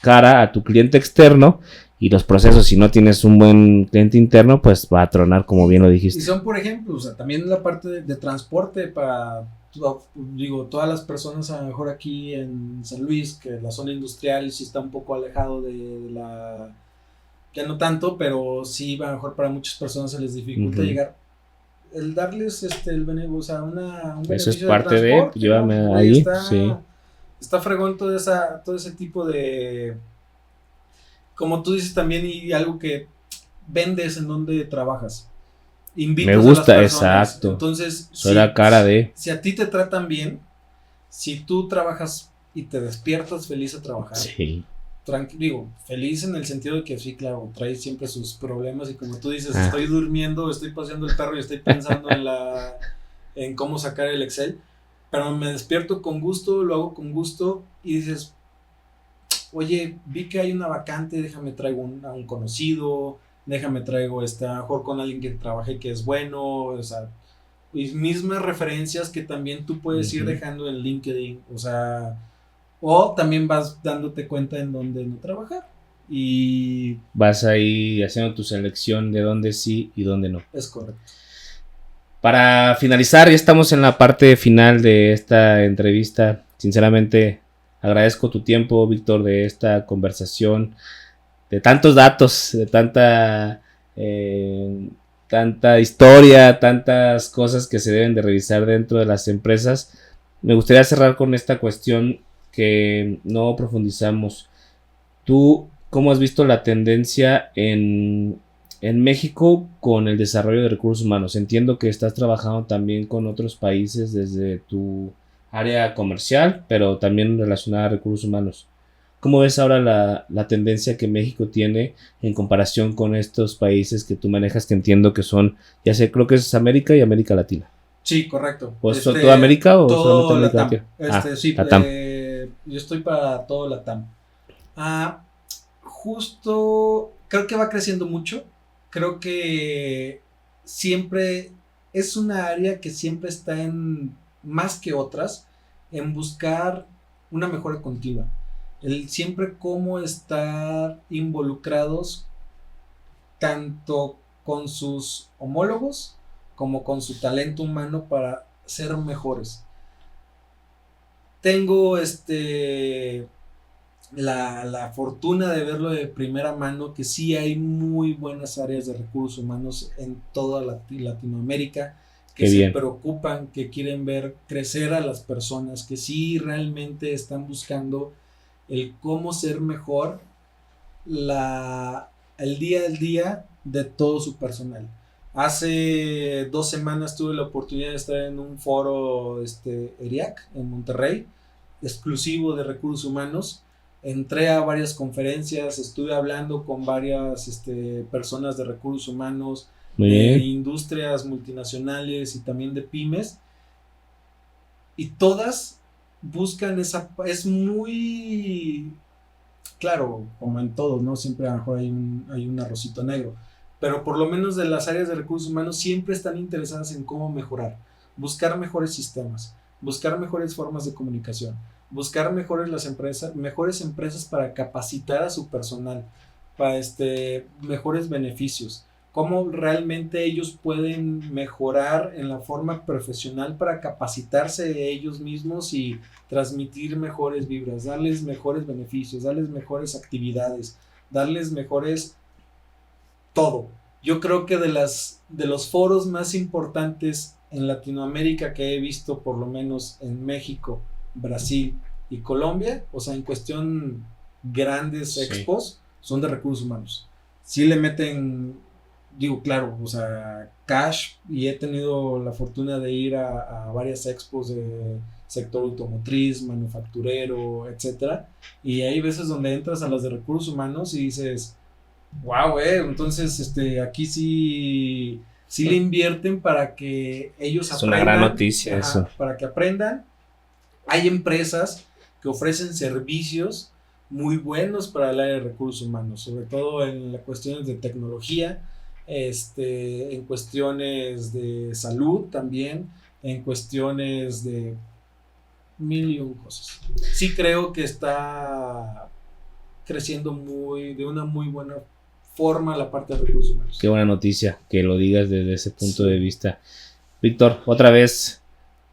cara a tu cliente externo, y los procesos, si no tienes un buen cliente interno, pues va a tronar, como bien lo Y dijiste. son, por ejemplo, o sea, también la parte de transporte para, todas las personas a lo mejor aquí en San Luis, que la zona industrial sí está un poco alejado de la, ya no tanto, pero sí a lo mejor para muchas personas se les dificulta llegar. El darles o sea, un Eso es beneficio de parte de, transporte, ¿no? llévame Oye, ahí, sí. está fregón todo ese tipo de, como tú dices también, y algo que vendes en donde trabajas. Me Invitas a las gusta, personas. exacto. Entonces, Soy la cara de. si a ti te tratan bien, si tú trabajas y te despiertas feliz a trabajar, Sí. digo, feliz en el sentido de que sí, claro, trae siempre sus problemas y como tú dices, estoy durmiendo, estoy paseando el perro y estoy pensando en cómo sacar el Excel, pero me despierto con gusto, lo hago con gusto y dices, oye, vi que hay una vacante, déjame traigo a un conocido, déjame traigo a lo mejor con alguien que trabajé que es bueno, o sea, y mismas referencias que también tú puedes ir dejando en LinkedIn, o sea, o también vas dándote cuenta en dónde no trabajar. Y vas ahí haciendo tu selección de dónde sí y dónde no. Es correcto. Para finalizar, ya estamos en la parte final de esta entrevista. Sinceramente, agradezco tu tiempo, Víctor, de esta conversación, de tantos datos, de tanta historia, tantas cosas que se deben de revisar dentro de las empresas. Me gustaría cerrar con esta cuestión que no profundizamos. ¿Tú cómo has visto la tendencia en México con el desarrollo de recursos humanos? Entiendo que estás trabajando también con otros países desde tu área comercial, pero también relacionada a recursos humanos. ¿Cómo ves ahora la tendencia que México tiene en comparación con estos países que tú manejas, que entiendo que son, ya sé, creo que es América y América Latina? Sí, correcto. ¿O toda América o todo solamente América Latam. Latina? Sí, Latam. Yo estoy para todo Latam. Justo, creo que va creciendo mucho. Creo que siempre es una área que siempre está más que otras, en buscar una mejora continua. El siempre cómo estar involucrados tanto con sus homólogos como con su talento humano para ser mejores. Tengo la fortuna de verlo de primera mano, que sí hay muy buenas áreas de recursos humanos en toda Latinoamérica, que Qué se bien. preocupan, que quieren ver crecer a las personas, que sí realmente están buscando el cómo ser mejor el día al día de todo su personal. Hace 2 semanas tuve la oportunidad de estar en un foro ERIAC en Monterrey, exclusivo de recursos humanos. Entré a varias conferencias, estuve hablando con varias personas de recursos humanos, Muy de bien. industrias multinacionales y también de pymes, y todas buscan es muy claro, como en todo, ¿no? Siempre a lo mejor hay un arrocito negro, pero por lo menos de las áreas de recursos humanos siempre están interesadas en cómo mejorar, buscar mejores sistemas, buscar mejores formas de comunicación, buscar mejores empresas para capacitar a su personal, para mejores beneficios, cómo realmente ellos pueden mejorar en la forma profesional para capacitarse ellos mismos y transmitir mejores vibras, darles mejores beneficios, darles mejores actividades, darles mejores todo. Yo creo que de los foros más importantes en Latinoamérica que he visto, por lo menos en México, Brasil y Colombia, o sea, en cuestión grandes expos, son de recursos humanos. Sí le meten, digo, claro, o sea, cash, y he tenido la fortuna de ir a varias expos de sector automotriz, manufacturero, etcétera, y hay veces donde entras a las de recursos humanos y dices, wow, entonces aquí sí le invierten para que ellos aprendan. Es una gran noticia eso. Para que aprendan. Hay empresas que ofrecen servicios muy buenos para el área de recursos humanos, sobre todo en las cuestiones de tecnología, en cuestiones de salud también, en cuestiones de mil y un cosas. Sí creo que está creciendo de una muy buena forma la parte de recursos humanos. Qué buena noticia que lo digas desde ese punto de vista. Víctor, otra vez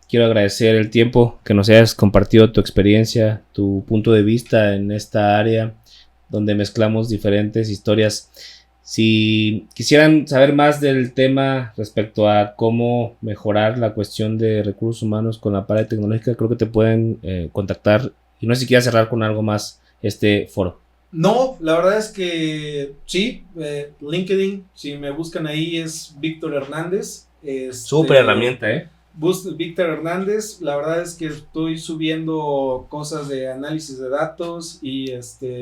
quiero agradecer el tiempo que nos hayas compartido, tu experiencia, tu punto de vista en esta área donde mezclamos diferentes historias. Si quisieran saber más del tema respecto a cómo mejorar la cuestión de recursos humanos con la parte tecnológica, creo que te pueden contactar. Y no sé si quieras cerrar con algo más este foro. No, la verdad es que sí, LinkedIn, si me buscan ahí es Víctor Hernández. Súper herramienta, Víctor Hernández, la verdad es que estoy subiendo cosas de análisis de datos y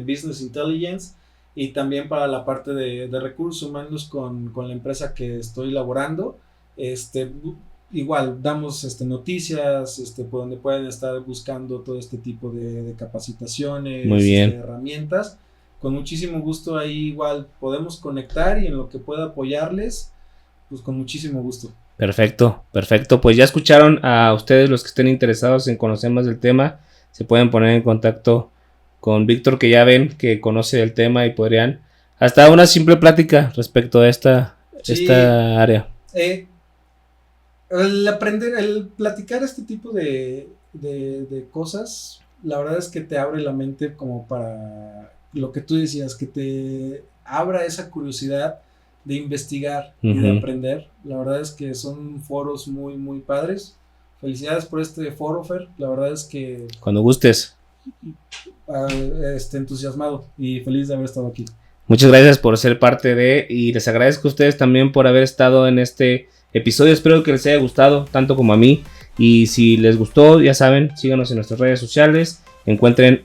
business intelligence, y también para la parte de recursos humanos con la empresa que estoy laborando. Igual damos noticias por donde pueden estar buscando todo este tipo de capacitaciones, muy bien, herramientas. Con muchísimo gusto ahí igual podemos conectar, y en lo que pueda apoyarles, pues con muchísimo gusto. Perfecto. Pues ya escucharon a ustedes, los que estén interesados en conocer más del tema, se pueden poner en contacto con Víctor, que ya ven que conoce el tema y podrían hasta una simple plática respecto a esta área. El platicar este tipo de cosas, la verdad es que te abre la mente como para lo que tú decías, que te abra esa curiosidad de investigar y de aprender. La verdad es que son foros muy, muy padres. Felicidades por este foro, Fer. La verdad es que... Cuando gustes. Entusiasmado y feliz de haber estado aquí. Muchas gracias por ser parte y les agradezco a ustedes también por haber estado en este episodio. Espero que les haya gustado tanto como a mí, y si les gustó, ya saben, síganos en nuestras redes sociales, encuentren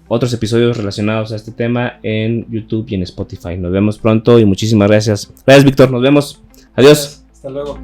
otros episodios relacionados a este tema en YouTube y en Spotify. Nos vemos pronto y muchísimas gracias. Gracias, Víctor, nos vemos. Adiós. Hasta luego.